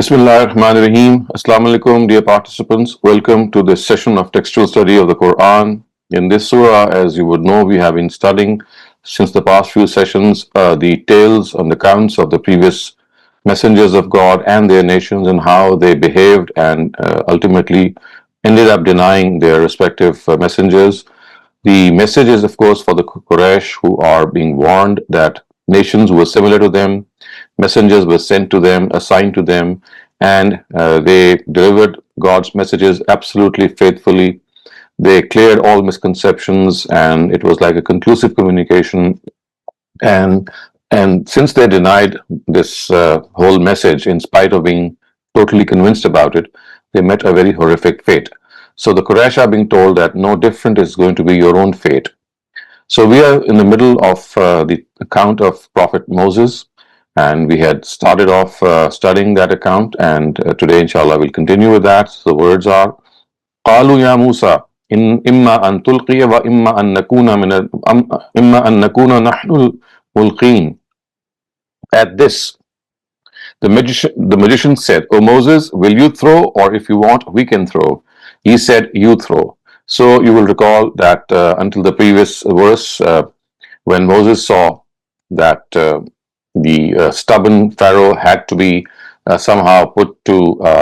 Bismillahirrahmanirrahim. Assalamu alaikum, dear participants. Welcome to this session of textual study of the Quran. In this surah, as you would know, we have been studying since the past few sessions the tales and accounts of the previous messengers of God and their nations and how they behaved and ultimately ended up denying their respective messengers. The message is, of course, for the Quraysh who are being warned that nations were similar to them, messengers were sent to them, assigned to them, and they delivered God's messages absolutely faithfully. They cleared all misconceptions, and it was like a conclusive communication. And and since they denied this whole message, in spite of being totally convinced about it, they met a very horrific fate. So the Quraysh are being told that no different is going to be your own fate. So we are in the middle of the account of Prophet Moses, and we had started off studying that account, and today, inshallah, we'll continue with that. So the words are: قالوا يا موسى إن إما أن تلقي وإما أن نكون إما أن نكون نحن الملقين. At this, the magician said, "O Moses, will you throw, or if you want, we can throw?" He said, "You throw." So you will recall that until the previous verse, when Moses saw that the stubborn Pharaoh had to be somehow put to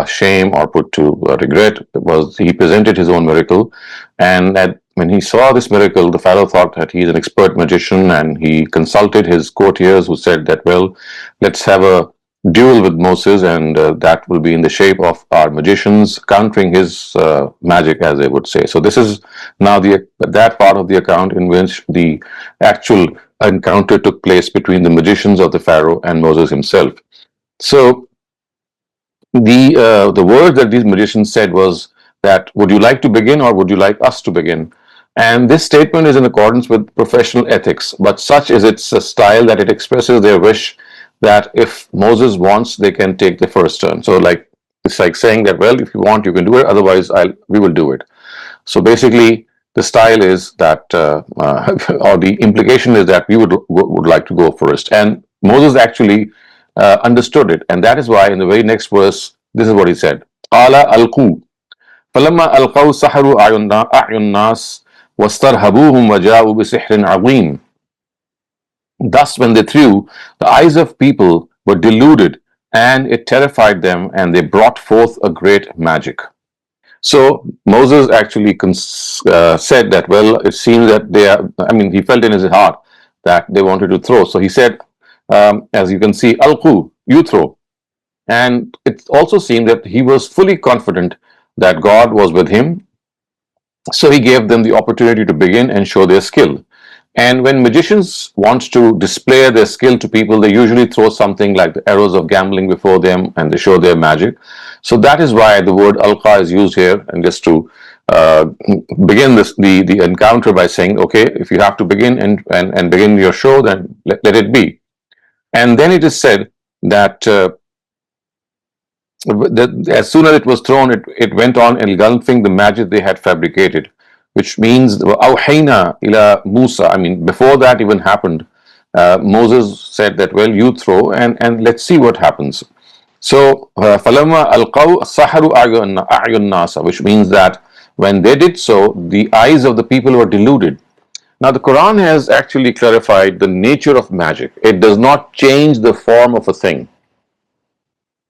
shame or put to regret, was he presented his own miracle, and when he saw this miracle, the Pharaoh thought that he's an expert magician, and he consulted his courtiers, who said that, well, let's have a duel with Moses, and that will be in the shape of our magicians countering his magic, as they would say. So this is now that part of the account in which the actual encounter took place between the magicians of the Pharaoh and Moses himself. So the word that these magicians said was that, "Would you like to begin, or would you like us to begin?" And this statement is in accordance with professional ethics, but such is its style that it expresses their wish that if Moses wants, they can take the first turn. So it's like saying that, well, if you want, you can do it, otherwise we will do it. So basically, the style is that, or the implication is that we would like to go first. And Moses actually understood it, and that is why in the very next verse, this is what he said: "Qala alqu, falamma alqaw saharu a'yun nas wastarhabuhum wa ja'u bi sihrin 'azim." Thus, when they threw, the eyes of people were deluded, and it terrified them, and they brought forth a great magic. So Moses actually said that, well, it seems that he felt in his heart that they wanted to throw. So he said, as you can see, Alqu, you throw. And it also seemed that he was fully confident that God was with him. So he gave them the opportunity to begin and show their skill. And when magicians want to display their skill to people, they usually throw something like the arrows of gambling before them, and they show their magic. So that is why the word alqa is used here, and just to begin the encounter by saying, okay, if you have to begin and begin your show, then let it be. And then it is said that as soon as it was thrown, it went on engulfing the magic they had fabricated, which means awhayna ila Musa. Before that even happened, Moses said that, well, you throw and let's see what happens. So falamma alqaw saharu a'yun nasa, which means that when they did so, the eyes of the people were deluded. Now the Quran has actually clarified the nature of magic. It does not change the form of a thing.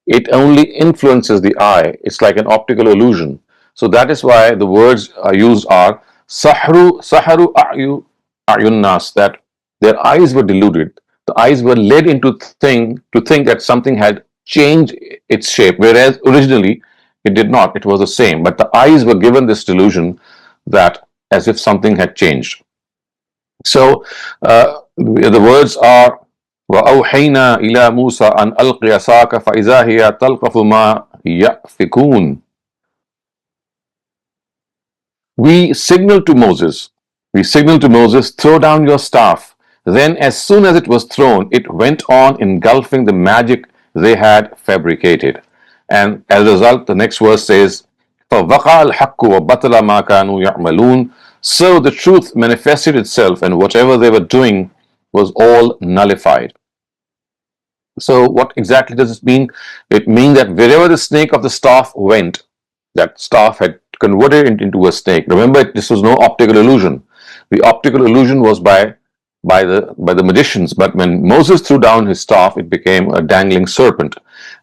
It only influences the eye. It's like an optical illusion. So that is why the words used are saharu a'yun nas, that their eyes were deluded. The eyes were led to think that something had changed its shape, whereas originally it did not. It was the same. But the eyes were given this delusion that as if something had changed. So the words are وَأَوْحَيْنَا إِلَى مُوسَى أَنْ أَلْقِ عَصَاكَ فَإِذَا هِيَ تَلْقَفُ مَا يَأْفِكُونَ. We signaled to Moses, throw down your staff. Then as soon as it was thrown, it went on engulfing the magic they had fabricated. And as a result, the next verse says, فَوَقَعَ الْحَقُّ وَبَطَلَ مَا كَانُوا يَعْمَلُونَ. So the truth manifested itself, and whatever they were doing was all nullified. So what exactly does this mean? It means that wherever the snake of the staff went, that staff had converted it into a snake. Remember, this was no optical illusion. The optical illusion was by the magicians. But when Moses threw down his staff, it became a dangling serpent,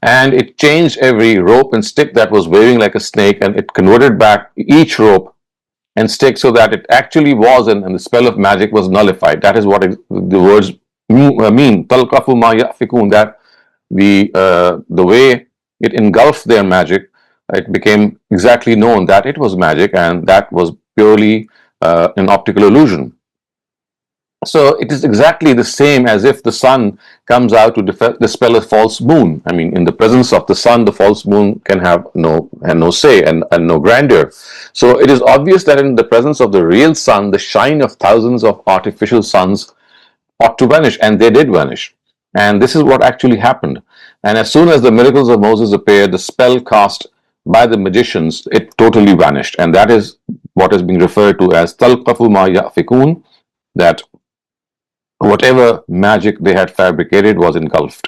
and it changed every rope and stick that was waving like a snake, and it converted back each rope and stick so that it actually was, and the spell of magic was nullified. That is what the words mean. Talqafu ma yafikun. That the way it engulfed their magic, it became exactly known that it was magic, and that was purely an optical illusion. So it is exactly the same as if the sun comes out to dispel a false moon. I mean, in the presence of the sun, the false moon can have no say and no grandeur. So it is obvious that in the presence of the real sun, the shine of thousands of artificial suns ought to vanish, and they did vanish. And this is what actually happened. And as soon as the miracles of Moses appeared, the spell cast by the magicians, it totally vanished. And that is what is being referred to as talqafu ma yafikun, that whatever magic they had fabricated was engulfed.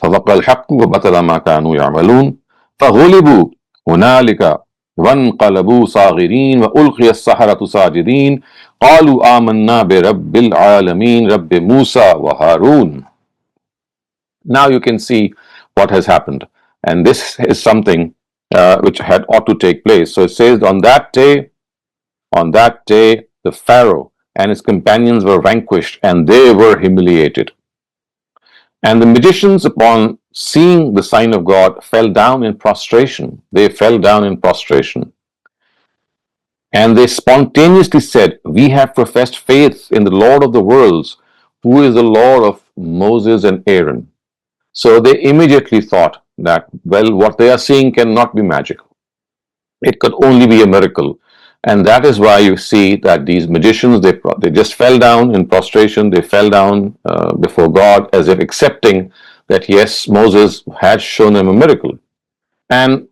فَوَقَّ الْحَقُّ وَبَطَلَ مَا كَانُوا يَعْمَلُونَ فَغُلِبُوا هُنَالِكَ وَانْقَلَبُوا صَاغِرِينَ وَأُلْقِيَ السَّحَرَةُ سَاجِدِينَ قَالُوا آمَنَّا بِرَبِّ الْعَالَمِينَ رَبِّ مُوسَى وَهَارُونَ. Now you can see what has happened, and this is something which had ought to take place. So it says, on that day, the Pharaoh and his companions were vanquished, and they were humiliated. And the magicians, upon seeing the sign of God, fell down in prostration. They fell down in prostration. And they spontaneously said, "We have professed faith in the Lord of the worlds, who is the Lord of Moses and Aaron." So they immediately thought that, well, what they are seeing cannot be magic. It could only be a miracle. And that is why you see that these magicians, they just fell down in prostration. They fell down before God as if accepting that, yes, Moses had shown them a miracle. And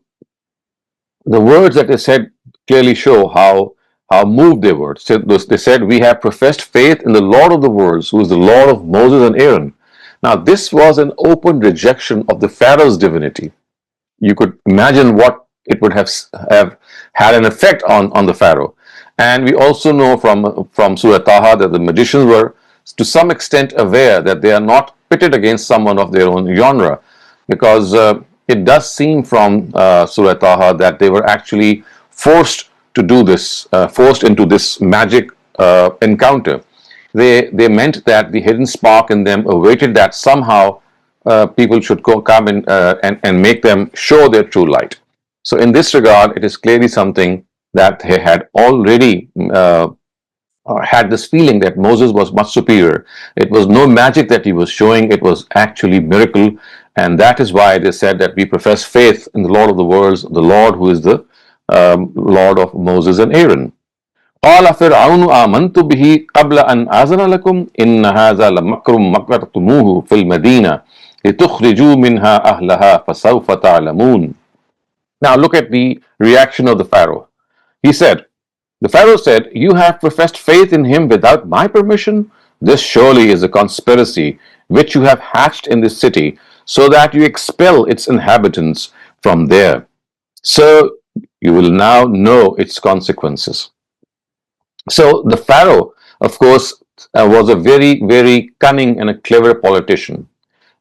the words that they said clearly show how moved they were. So they said, "We have professed faith in the Lord of the worlds, who is the Lord of Moses and Aaron." Now, this was an open rejection of the Pharaoh's divinity. You could imagine what it would have had an effect on the Pharaoh. And we also know from Surah Taha that the magicians were to some extent aware that they are not pitted against someone of their own genre, because it does seem from Surah Taha that they were actually forced to do this, forced into this magic encounter. They meant that the hidden spark in them awaited that somehow people should come in and make them show their true light. So in this regard, it is clearly something that they had already had this feeling that Moses was much superior. It was no magic that he was showing, it was actually miracle. And that is why they said that we profess faith in the Lord of the worlds, the Lord who is the Lord of Moses and Aaron. قال فرعون آمنت به قبل أن آذن لكم إن هذا لمكر مكرتموه في المدينة لتخرجوا منها أهلها فسوف تعلمون. Now look at the reaction of the Pharaoh. The Pharaoh said, "You have professed faith in him without my permission? This surely is a conspiracy which you have hatched in this city, so that you expel its inhabitants from there. So you will now know its consequences." So the Pharaoh, of course, was a very, very cunning and a clever politician.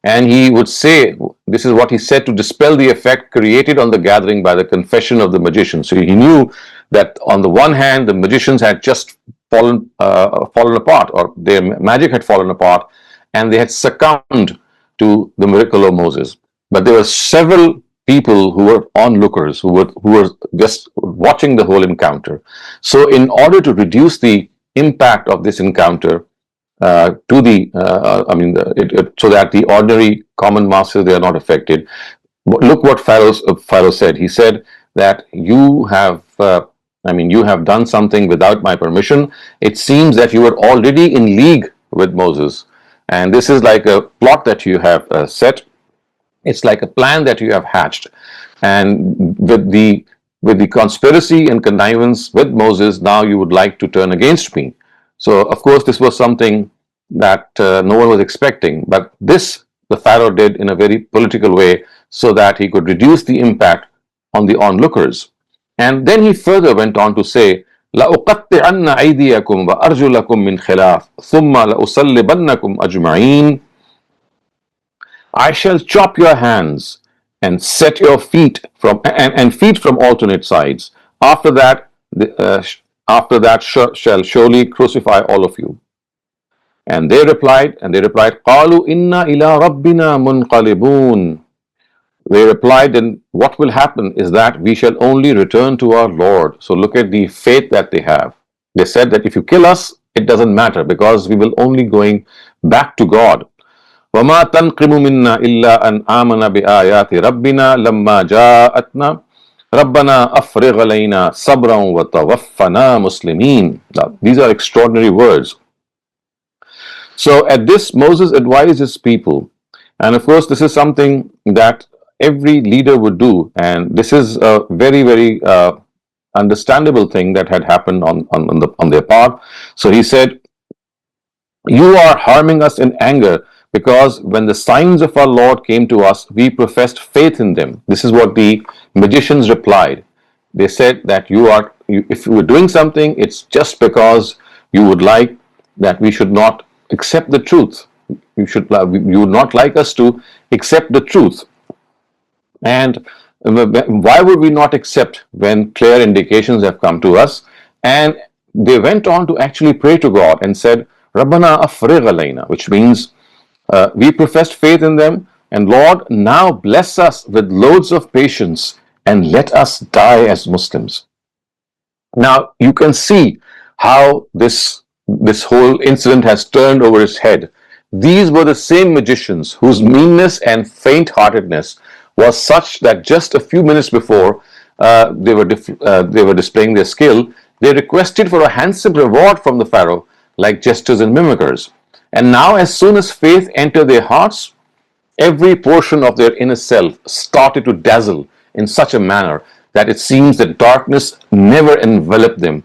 And he would say, this is what he said to dispel the effect created on the gathering by the confession of the magicians. So he knew that on the one hand, the magicians had just fallen apart, or their magic had fallen apart, and they had succumbed to the miracle of Moses. But there were several people who were onlookers, who were just watching the whole encounter. So in order to reduce the impact of this encounter, so that the ordinary common masses, they are not affected. Look what Pharaoh said. He said that you have done something without my permission. It seems that you were already in league with Moses, and this is like a plot that you have set. It's like a plan that you have hatched, and with the conspiracy and connivance with Moses, now you would like to turn against me. So, of course, this was something that no one was expecting. But this the Pharaoh did in a very political way so that he could reduce the impact on the onlookers. And then he further went on to say, لَأُقَطِّعَنَّ أَيْدِيَكُمْ وَأَرْجُلَكُمْ مِنْ خِلَافٍ ثُمَّ لَأُصَلِّبَنَّكُمْ أَجْمَعِينَ. I shall chop your hands and set your feet from and feet from alternate sides. After that, shall surely crucify all of you. And they replied, قالوا إنا إلى ربنا منقلبون. They replied, then what will happen is that we shall only return to our Lord. So look at the faith that they have. They said that if you kill us, it doesn't matter because we will only going back to God. وما تنقم منا إلا أن آمن بآيات ربنا لما جاءتنا ربنا أفرغ علينا صبرا وتوفنا مسلمين. Now, these are extraordinary words. So at this, Moses advised his people, and of course this is something that every leader would do, and this is a very, very understandable thing that had happened on their part. So he said, you are harming us in anger because when the signs of our Lord came to us, we professed faith in them. This is what the magicians replied. They said that if you were doing something, it's just because you would like that we should not accept the truth. You would not like us to accept the truth. And why would we not accept when clear indications have come to us? And they went on to actually pray to God and said, Rabbana afrigh alayna, which means we professed faith in them, and Lord, now bless us with loads of patience and let us die as Muslims. Now you can see how this whole incident has turned over its head. These were the same magicians whose meanness and faint-heartedness was such that just a few minutes before they were displaying their skill, they requested for a handsome reward from the Pharaoh, like jesters and mimickers. And now, as soon as faith entered their hearts, every portion of their inner self started to dazzle in such a manner that it seems that darkness never enveloped them,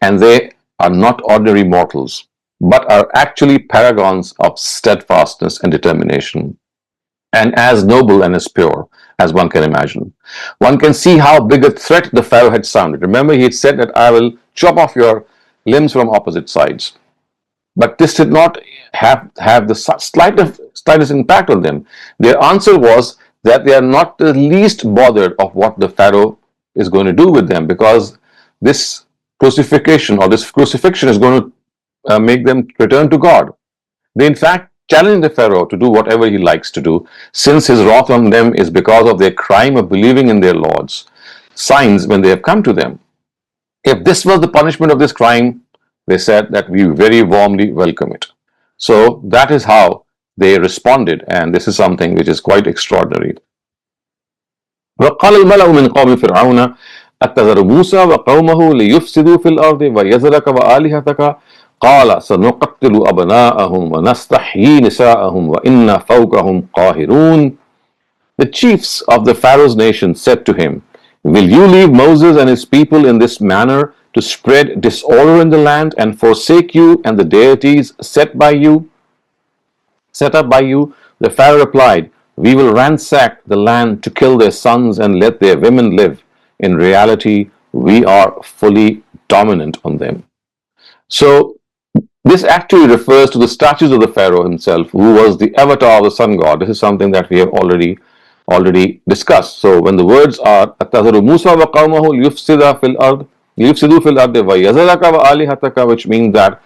and they are not ordinary mortals, but are actually paragons of steadfastness and determination, and as noble and as pure as one can imagine. One can see how big a threat the Pharaoh had sounded. Remember, he had said that I will chop off your limbs from opposite sides. But this did not have the slightest impact on them. Their answer was that they are not the least bothered of what the Pharaoh is going to do with them, because this crucifixion is going to make them return to God. They in fact challenge the Pharaoh to do whatever he likes to do, since his wrath on them is because of their crime of believing in their Lord's signs when they have come to them. If this was the punishment of this crime, they said that we very warmly welcome it. So that is how they responded, and this is something which is quite extraordinary. وقال الملأ من قوم فرعون أتذر موسى وقومه ليفسدوا في الأرض ويذرك وآلهتك قال سنقتل أبناءهم ونستحيي نساءهم وإنا فوقهم قاهرون. The chiefs of the Pharaoh's nation said to him, will you leave Moses and his people in this manner to spread disorder in the land and forsake you and the deities set up by you? The Pharaoh replied, we will ransack the land to kill their sons and let their women live. In reality, we are fully dominant on them. So this actually refers to the statues of the Pharaoh himself, who was the avatar of the sun god. This is something that we have already discussed. So when the words are أَتَذَرُ مُوسَى وَقَوْمَهُ لِيُفْسِدُوا فِي الْأَرْضِ وَيَذَرَكَ وَآلِهَتَكَ, which means that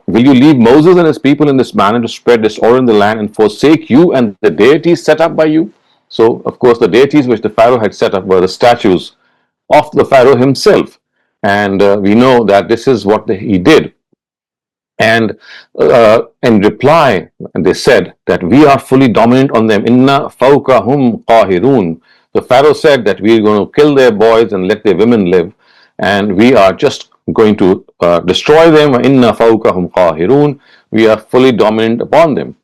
will you leave Moses and his people in this manner to spread disorder in the land and forsake you and the deities set up by you? So of course the deities which the Pharaoh had set up were the statues of the Pharaoh himself, and we know that this is what he did. And in reply, they said that we are fully dominant on them. Inna fawqahum qahirun. The Pharaoh said that we are going to kill their boys and let their women live, and we are just going to destroy them. Inna fawqahum qahirun. We are fully dominant upon them.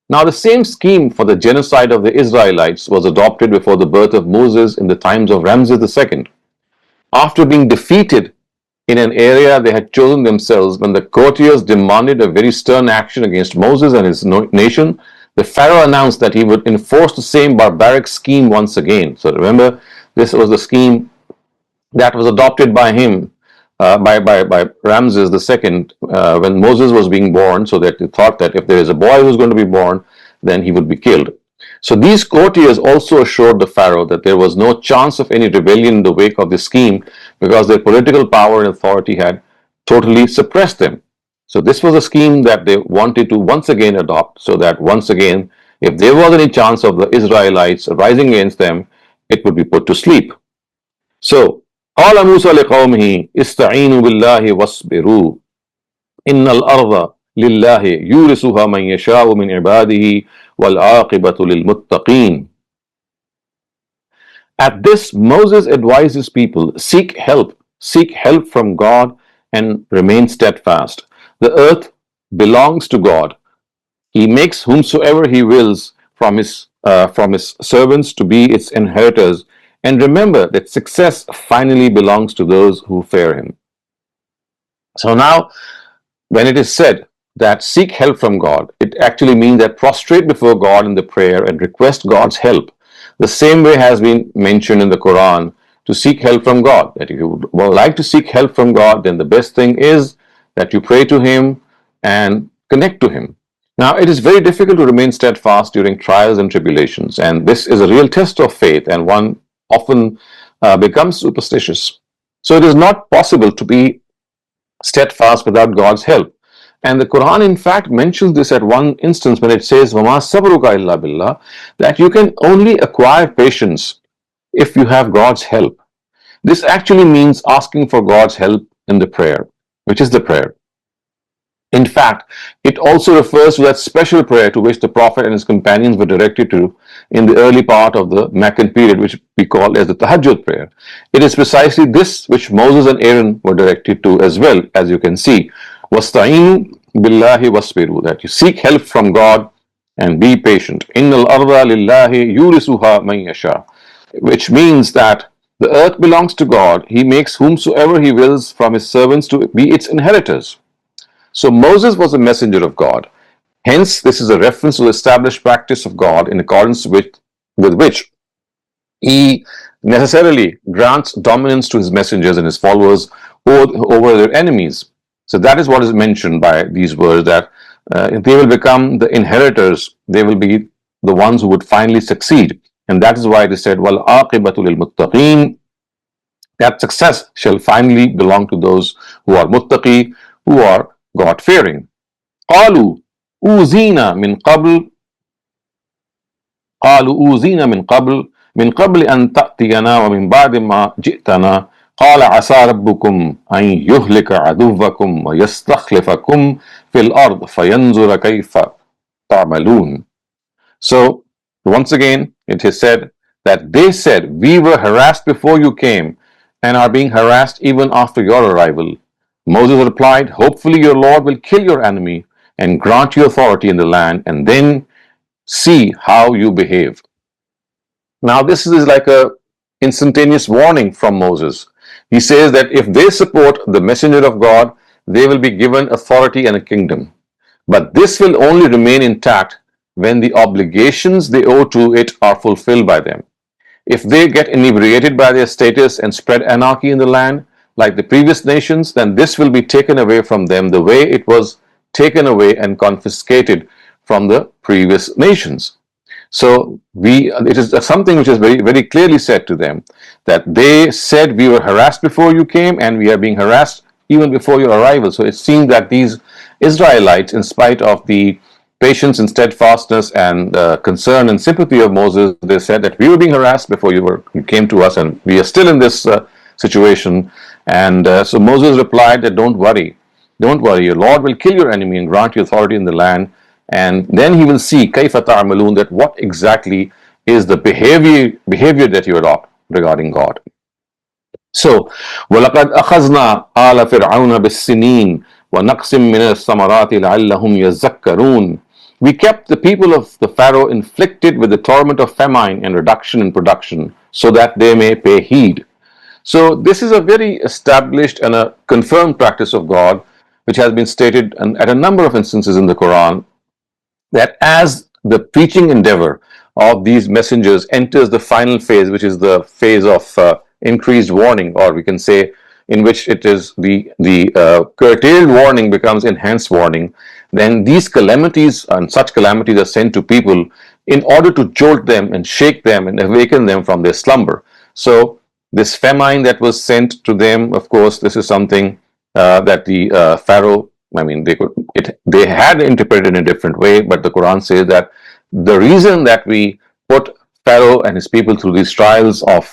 Now, the same scheme for the genocide of the Israelites was adopted before the birth of Moses in the times of Ramses II. After being defeated in an area they had chosen themselves, when the courtiers demanded a very stern action against Moses and his nation, the Pharaoh announced that he would enforce the same barbaric scheme once again. So remember, this was the scheme that was adopted by him, by Ramses II, when Moses was being born, so that he thought that if there is a boy who's going to be born, then he would be killed. So these courtiers also assured the Pharaoh that there was no chance of any rebellion in the wake of this scheme because their political power and authority had totally suppressed them. So this was a scheme that they wanted to once again adopt, so that once again, if there was any chance of the Israelites rising against them, it would be put to sleep. So, قال موسى لقومه استعينوا بالله واصبروا إن الأرض لله يورثها من يشاء من عباده والعاقبة للمتقين. At this, Moses advised his people, seek help from God and remain steadfast. The earth belongs to God. He makes whomsoever he wills from his servants to be its inheritors. And remember that success finally belongs to those who fear him. So now, when it is said that seek help from God, it actually means that prostrate before God in the prayer and request God's help. The same way has been mentioned in the Qur'an to seek help from God. That if you would like to seek help from God, then the best thing is that you pray to him and connect to him. Now, it is very difficult to remain steadfast during trials and tribulations, and this is a real test of faith, and one often becomes superstitious. So it is not possible to be steadfast without God's help. And the Quran, in fact, mentions this at one instance when it says, وَمَا صَبْرُكَ إِلَّا بِاللَّهِ, that you can only acquire patience if you have God's help. This actually means asking for God's help in the prayer, which is the prayer. In fact, it also refers to that special prayer to which the Prophet and his companions were directed to in the early part of the Meccan period, which we call as the Tahajjud prayer. It is precisely this which Moses and Aaron were directed to as well, as you can see. وَاسْتَعِينُوا بِاللَّهِ وَاصْبِرُوا, that you seek help from God and be patient. إِنَّ الْأَرْضَ لِلَّهِ يُورِثُهَا مَن يَشَاءُ, which means that the earth belongs to God. He makes whomsoever he wills from his servants to be its inheritors. So Moses was a messenger of God. Hence, this is a reference to the established practice of God in accordance with which he necessarily grants dominance to his messengers and his followers over their enemies. So that is what is mentioned by these words, that they will become the inheritors, they will be the ones who would finally succeed. And that is why it is said, وَالْعَاقِبَةُ لِلْمُتَّقِينَ, that success shall finally belong to those who are muttaqi, who are God-fearing. قالوا أوذينا من قبل أن تأتينا ومن بعد ما جئتنا قال عسى ربكم أن يهلك عدوكم ويستخلفكم في الأرض فينظر كيف تعملون. So once again it is said that they said, we were harassed before you came and are being harassed even after your arrival. Moses replied, hopefully your Lord will kill your enemy and grant you authority in the land, and then see how you behave. Now this is like a instantaneous warning from Moses. He says that if they support the messenger of God, they will be given authority and a kingdom. But this will only remain intact when the obligations they owe to it are fulfilled by them. If they get inebriated by their status and spread anarchy in the land, like the previous nations, then this will be taken away from them the way it was taken away and confiscated from the previous nations. So it is something which is very, very clearly said to them, that they said, we were harassed before you came and we are being harassed even before your arrival. So it seems that these Israelites, in spite of the patience and steadfastness and concern and sympathy of Moses, they said that we were being harassed before you came to us, and we are still in this situation. And so Moses replied that don't worry, your Lord will kill your enemy and grant you authority in the land, and then he will see kayfa ta'malun, that what exactly is the behavior that you adopt regarding God. So وَلَقَدْ أَخَذْنَا آلَ فِرْعَوْنَ بِالسِّنِينَ وَنَقْصٍ مِّنَ الثَّمَرَاتِ لَعَلَّهُمْ يَذَّكَّرُونَ. We kept the people of the Pharaoh inflicted with the torment of famine and reduction in production, so that they may pay heed. So this is a very established and a confirmed practice of God, which has been stated at a number of instances in the Quran, that as the preaching endeavor of these messengers enters the final phase, which is the phase of increased warning, or we can say in which it is the curtailed warning becomes enhanced warning. Then these calamities and such calamities are sent to people in order to jolt them and shake them and awaken them from their slumber. So this famine that was sent to them, of course, this is something that the Pharaoh, I mean, they had interpreted in a different way, but the Quran says that the reason that we put Pharaoh and his people through these trials of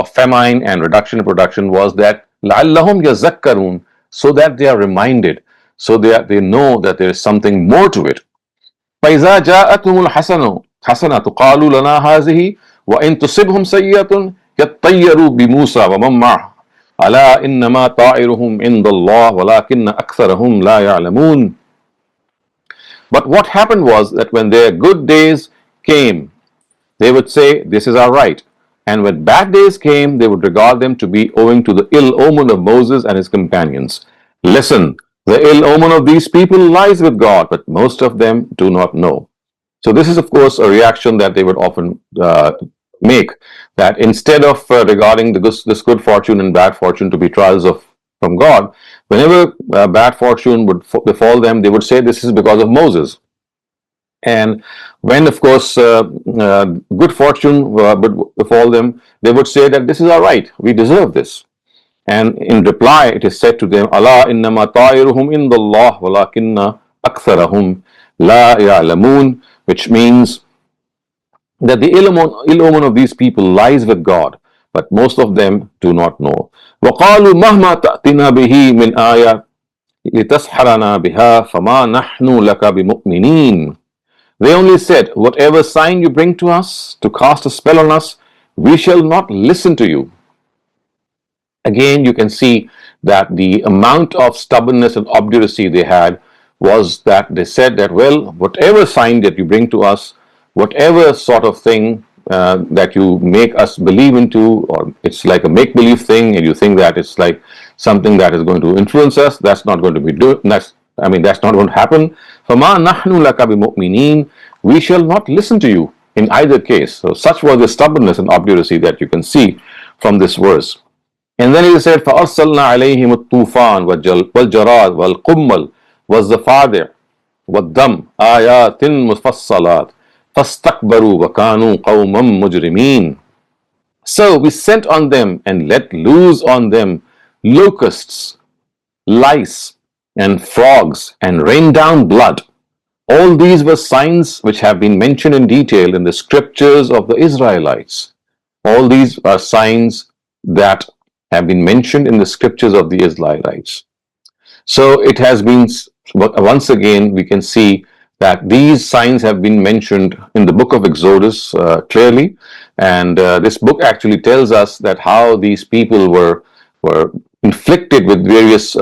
famine and reduction in production was that لَعَلَّهُمْ يَذَكَّرُونَ, so that they are reminded, so they know that there is something more to it. فَإِذَا جَاءَتْهُمُ الْحَسَنَةُ قَالُوا لَنَا هَذِهِ وَإِن تُصِبْهُمْ سَيِّئَةٌ يَطَّيَّرُوا بِمُوسَى وَمَن مَّعَهُ أَلَا إِنَّمَا طَائِرُهُمْ عِندَ اللَّهِ وَلَكِنَّ أَكْثَرَهُمْ لَا يَعْلَمُونَ. But what happened was that when their good days came, they would say, "This is our right." And when bad days came, they would regard them to be owing to the ill omen of Moses and his companions. Listen, the ill omen of these people lies with God, but most of them do not know. So this is, of course, a reaction that they would often make, that instead of regarding this good fortune and bad fortune to be trials from God, whenever bad fortune would befall them, they would say this is because of Moses. And when, of course, good fortune would befall them, they would say that this is our right, we deserve this. And in reply, it is said to them, Allah innama ta'iruhum indallah walakinna aktharahum la ya'lamun, which means that the ill omen of these people lies with God, but most of them do not know. وَقَالُوا مَهْمَا تَأْتِنَا بِهِ مِنْ آيَةٍ لِتَسْحَرَنَا بِهَا فَمَا نَحْنُ لَكَ بِمُؤْمِنِينَ. They only said, whatever sign you bring to us to cast a spell on us, we shall not listen to you. Again, you can see that the amount of stubbornness and obduracy they had was that they said that, well, whatever sign that you bring to us, whatever sort of thing that you make us believe into, or it's like a make-believe thing, and you think that it's like something that is going to influence us, that's not going to be that's not going to happen. فَمَا نَحْنُ لَكَ بِمُؤْمِنِينَ. We shall not listen to you in either case. So such was the stubbornness and obduracy that you can see from this verse. And then he said, فَأَرْسَلْنَا عَلَيْهِمُ الطُّوفَانَ وَالْجَرَادَ وَالْقُمَّلَ وَالضَّفَادِعَ وَالدَّمَ آيَاتٍ مُفَصَّلَاتٍ فَاسْتَكْبَرُوا وَكَانُوا قَوْمًا مُجْرِمِينَ. So we sent on them and let loose on them locusts, lice, and frogs, and rained down blood. All these were signs which have been mentioned in detail in the scriptures of the Israelites. All these are signs that have been mentioned in the scriptures of the Israelites. So it has been, once again, we can see that these signs have been mentioned in the book of Exodus clearly. And this book actually tells us that how these people were inflicted with various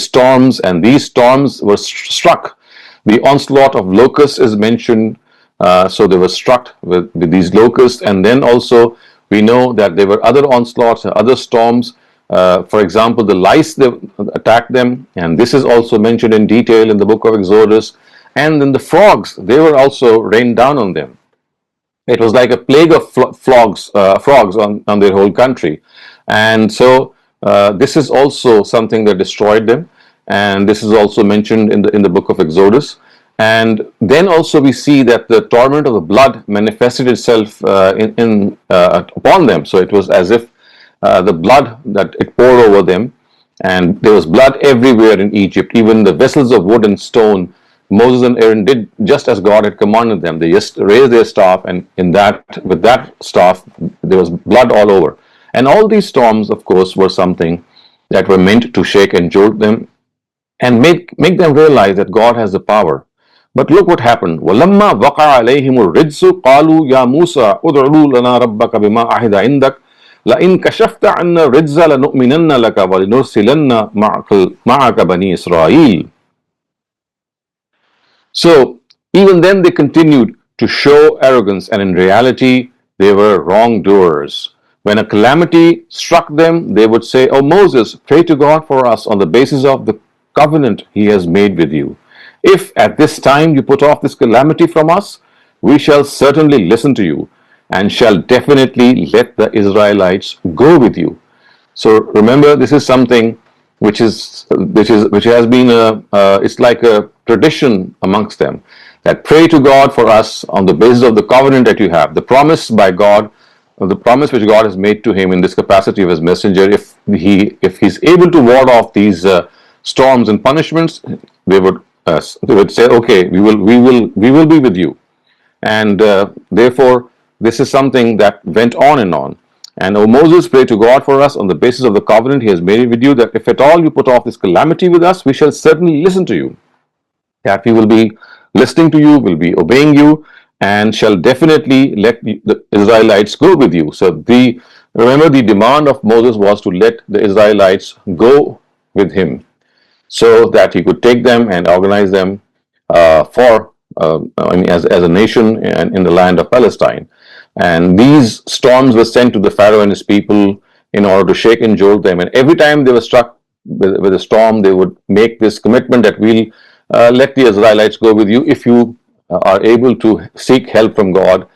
storms, and these storms were struck. The onslaught of locusts is mentioned, so they were struck with these locusts, and then also we know that there were other onslaughts, other storms. For example, the lice that attacked them, and this is also mentioned in detail in the book of Exodus. And then the frogs, they were also rained down on them. It was like a plague of frogs on their whole country. And so this is also something that destroyed them, and this is also mentioned in the book of Exodus. And then also we see that the torment of the blood manifested itself upon them. So it was as if the blood that it poured over them, and there was blood everywhere in Egypt. Even the vessels of wood and stone, Moses and Aaron did just as God had commanded them. They just raised their staff, and with that staff there was blood all over. And all these storms, of course, were something that were meant to shake and jolt them and make them realize that God has the power. But look what happened. وَلَمَّا وَقَعَ عَلَيْهِمُ الرِّجْسُ قَالُوا يَا مُوسَى ادْعُ لَنَا رَبَّكَ بِمَا عَهِدَ عِندَكَ لَئِن كَشَفْتَ عَنَّا الرِّجْزَ لَنُؤْمِنَنَّ لَكَ وَلَنُرْسِلَنَّ مَعَكَ بَنِي إِسْرَائِيلَ. So even then they continued to show arrogance, and in reality they were wrongdoers. When a calamity struck them, they would say, "Oh Moses, pray to God for us on the basis of the covenant he has made with you." If at this time you put off this calamity from us, we shall certainly listen to you and shall definitely let the Israelites go with you. So remember, this is something which has been it's like a tradition amongst them, that pray to God for us on the basis of the covenant that you have, the promise by God, the promise which God has made to him in this capacity of his messenger. If he's able to ward off these storms and punishments, they would say, okay, we will be with you. And therefore, this is something that went on and on. And O Moses, pray to God for us on the basis of the covenant he has made with you, that if at all you put off this calamity with us, we shall certainly listen to you. That we will be listening to you, will be obeying you, and shall definitely let the Israelites go with you. So remember, the demand of Moses was to let the Israelites go with him, so that he could take them and organize them as a nation in the land of Palestine. And these storms were sent to the Pharaoh and his people in order to shake and jolt them. And every time they were struck with a storm, they would make this commitment that we'll let the Israelites go with you if you are able to seek help from God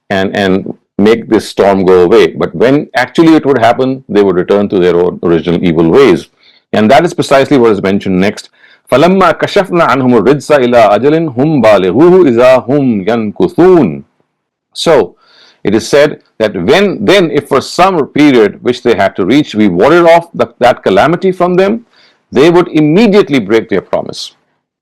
and make this storm go away. But when actually it would happen, they would return to their own original evil ways. And that is precisely what is mentioned next. فَلَمَّا كَشَفْنَا عَنْهُمُ الرِّجْسَ إِلَىٰ أَجَلٍ هُمْ بَالِغُوهُ إِذَا هُمْ يَنْكُثُونَ. So it is said that then if for some period which they had to reach, we warded off that calamity from them, they would immediately break their promise.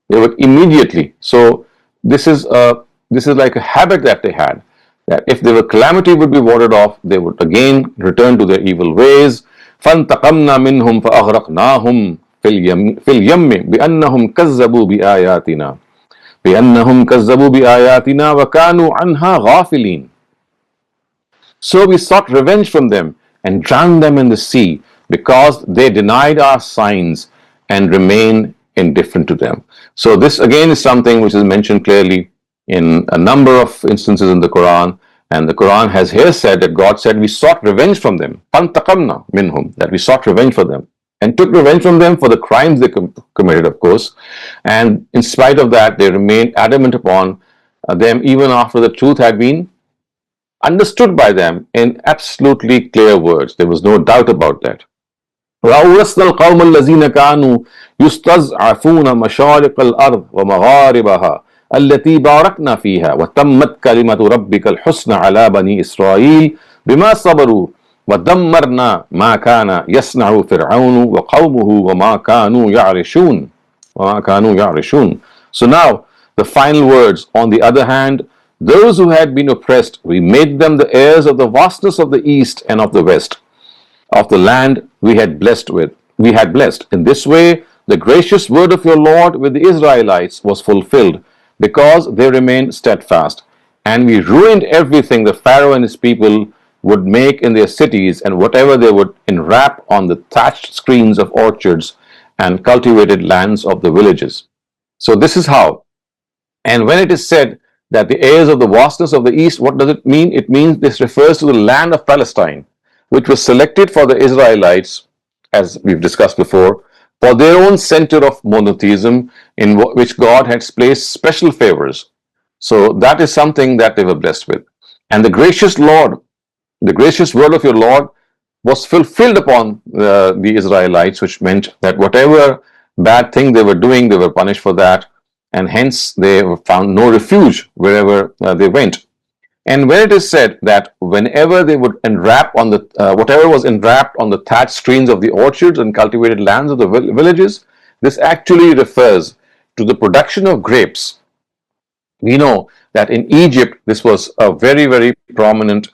They would immediately. So this is like a habit that they had, that if the calamity would be warded off, they would again return to their evil ways. فَانْتَقَمْنَا مِنْهُمْ فَأَغْرَقْنَاهُمْ فِي الْيَمِّ بِأَنَّهُمْ كَذَّبُوا بِآيَاتِنَا وَكَانُوا عَنْهَا غَافِلِينَ. So we sought revenge from them and drowned them in the sea, because they denied our signs and remained indifferent to them. So this again is something which is mentioned clearly in a number of instances in the Quran. And the Quran has here said that God said we sought revenge from them, فَانْتَقَمْنَا مِنْهُمْ, that we sought revenge for them and took revenge from them for the crimes they committed, of course. And in spite of that, they remained adamant upon them even after the truth had been understood by them in absolutely clear words. There was no doubt about that. وَأَوْرَثْنَا الْقَوْمَ الَّذِينَ كَانُوا يُسْتَضْعَفُونَ مَشَارِقَ الْأَرْضِ وَمَغَارِبَهَا التي باركنا فيها وتمت كلمة ربك الحسنى على بني إسرائيل بما صبروا ودمرنا ما كان يصنع فرعون وقومه وما كانوا يعرشون. So now the final words. On the other hand, those who had been oppressed, we made them the heirs of the vastness of the east and of the west, of the land we had blessed. In this way, the gracious word of your Lord with the Israelites was fulfilled, because they remained steadfast. And we ruined everything the Pharaoh and his people would make in their cities, and whatever they would enwrap on the thatched screens of orchards and cultivated lands of the villages. So this is how. And when it is said that the heirs of the vastness of the east, what does it mean? It means this refers to the land of Palestine, which was selected for the Israelites, as we've discussed before, for their own center of monotheism, in which God had placed special favors. So that is something that they were blessed with. And the gracious word of your Lord was fulfilled upon the Israelites, which meant that whatever bad thing they were doing, they were punished for that, and hence they found no refuge wherever they went. And when it is said that whenever they would enwrap on whatever was enwrapped on the thatched screens of the orchards and cultivated lands of the villages, this actually refers to the production of grapes. We know that in Egypt this was a very, very prominent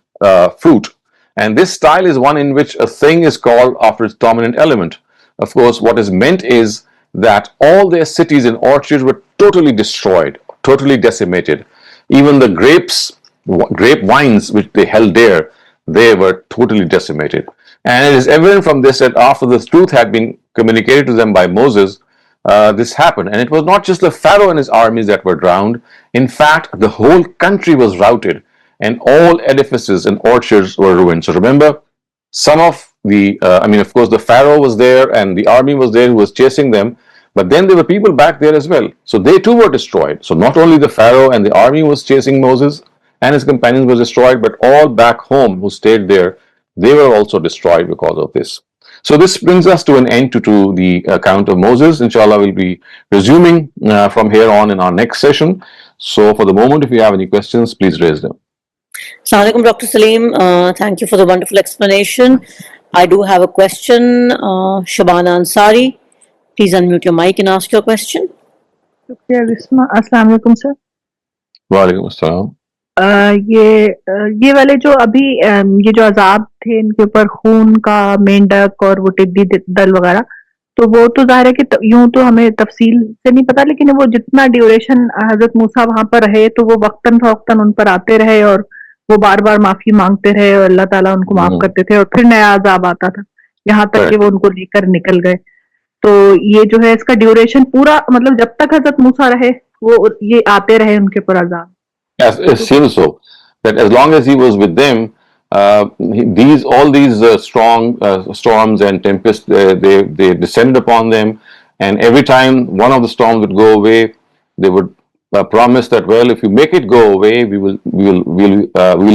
fruit, and this style is one in which a thing is called after its dominant element. Of course, what is meant is that all their cities and orchards were totally destroyed, totally decimated. Even the grape vines which they held dear, they were totally decimated. And it is evident from this that after the truth had been communicated to them by Moses, this happened. And it was not just the Pharaoh and his armies that were drowned. In fact, the whole country was routed, and all edifices and orchards were ruined. So remember, some of the, of course, the Pharaoh was there and the army was there who was chasing them. But then there were people back there as well. So they too were destroyed. So not only the Pharaoh and the army was chasing Moses and his companions was destroyed, but all back home who stayed there, they were also destroyed because of this. So this brings us to an end to the account of Moses. Inshallah, we'll be resuming from here on in our next session. So for the moment, if you have any questions, please raise them. Assalamu alaikum, Dr. Saleem. Thank you for the wonderful explanation. I do have a question. Shabana Ansari, please unmute your mic and ask your question. Assalamu alaikum, sir. Walaikum assalam. ये वाले जो अभी ये जो अजाब थे इनके ऊपर खून का, मेंढक और वो टिड्डी दल वगैरह, तो वो तो जाहिर है कि यूं तो हमें तफसील से नहीं पता, लेकिन वो जितना ड्यूरेशन हजरत मूसा वहां पर रहे तो वो वक्तन फवक्तन उन पर आते रहे और वो बार बार माफी मांगते रहे और अल्लाह ताला उनको माफ करते थे और फिर नया अजाब आता था, यहाँ तक कि वो उनको लेकर निकल गए. तो ये जो है इसका ड्यूरेशन पूरा, मतलब जब तक हजरत मूसा रहे वो ये आते रहे उनके ऊपर अजाब. Yes, it seems so. That as long as he was with them, all these strong storms and tempests, they descended upon them, and every time one of the storms would go away, they would promise that, well, if you make it go away, we'll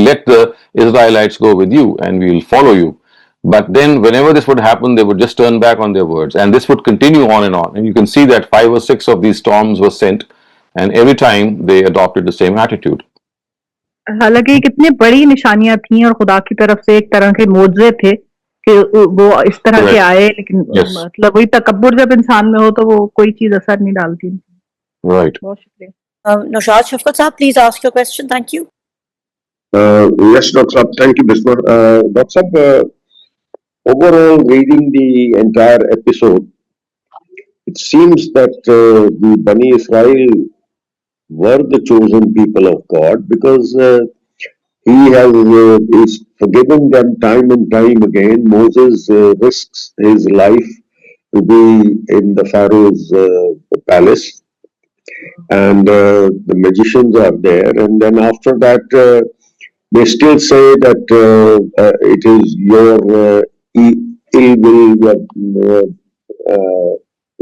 let the Israelites go with you, and we will follow you. But then, whenever this would happen, they would just turn back on their words, and this would continue on and on. And you can see that 5 or 6 of these storms were sent. And every time they adopted the same attitude. हालांकि कितनी बड़ी निशानियां थी और खुदा की तरफ से एक तरह के मोज़े थे कि वो इस तरह के आए, लेकिन मतलब वही तकब्बुर जब इंसान में हो तो वो कोई चीज असर नहीं डालती. Right. बहुत शुक्रिया. Naushad Shafqat Sahab, please ask your question. Thank you. Yes, Dr. Saab, thank you, Bismar. Dr. Saab, overall, reading the entire episode, it seems that the Bani Israel were the chosen people of God because he is forgiving them time and time again. Moses risks his life to be in the Pharaoh's palace, and the magicians are there. And then after that, they still say that it is your ill will.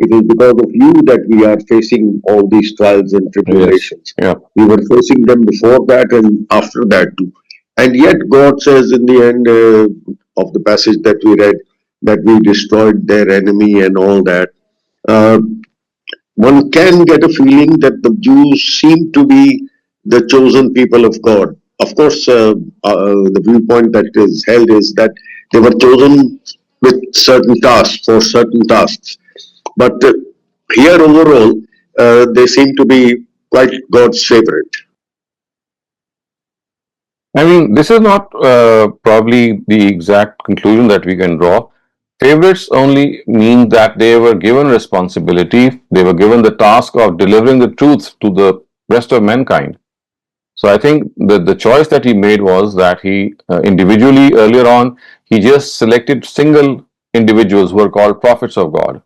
It is because of you that we are facing all these trials and tribulations. Yes. Yeah. We were facing them before that and after that too. And yet God says in the end of the passage that we read that we destroyed their enemy and all that. One can get a feeling that the Jews seem to be the chosen people of God. Of course, the viewpoint that is held is that they were chosen with certain tasks, for certain tasks. But here overall, they seem to be quite God's favorite. I mean, this is not probably the exact conclusion that we can draw. Favorites only mean that they were given responsibility, they were given the task of delivering the truth to the rest of mankind. So I think the choice that he made was that he individually, earlier on, he just selected single individuals who were called prophets of God.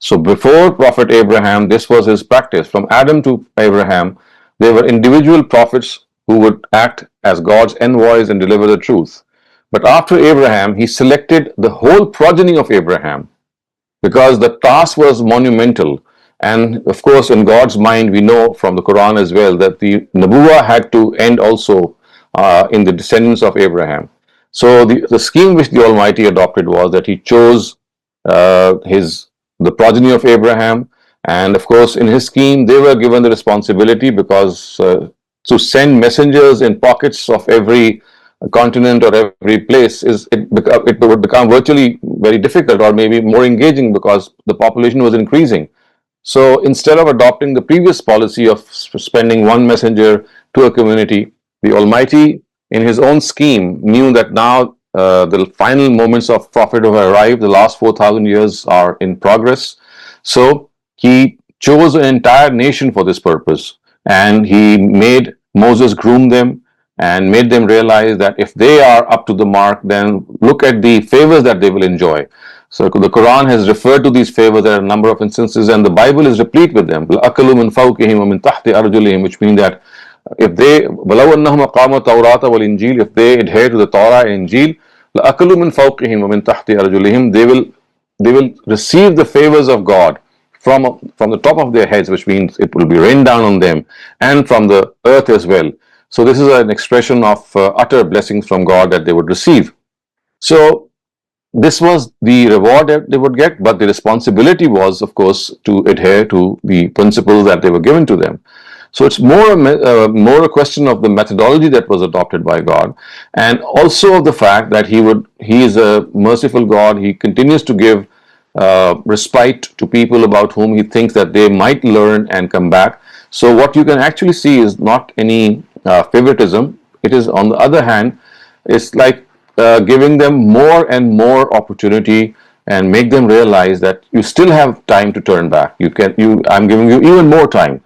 So before Prophet Abraham, this was his practice. From Adam to Abraham, there were individual prophets who would act as God's envoys and deliver the truth. But after Abraham, he selected the whole progeny of Abraham because the task was monumental. And of course, in God's mind, we know from the Qur'an as well that the Nabuwah had to end also in the descendants of Abraham. So the scheme which the Almighty adopted was that he chose the progeny of Abraham, and of course in his scheme they were given the responsibility because to send messengers in pockets of every continent or every place it would become virtually very difficult or maybe more engaging because the population was increasing. So instead of adopting the previous policy of spending one messenger to a community, the Almighty in his own scheme knew that now the final moments of prophet have arrived. The last 4,000 years are in progress. So he chose an entire nation for this purpose, and he made Moses groom them and made them realize that if they are up to the mark, then look at the favors that they will enjoy. So the Quran has referred to these favors at a number of instances, and the Bible is replete with them. Which means that if they if they adhere to the Torah and Injil, they will receive the favors of God from the top of their heads, which means it will be rained down on them, and from the earth as well. So this is an expression of utter blessings from God that they would receive. So this was the reward that they would get, but the responsibility was, of course, to adhere to the principles that they were given to them. So it's more a question of the methodology that was adopted by God, and also of the fact that He is a merciful God. He continues to give respite to people about whom He thinks that they might learn and come back. So what you can actually see is not any favoritism. It is, on the other hand, it's like giving them more and more opportunity and make them realize that you still have time to turn back. I'm giving you even more time,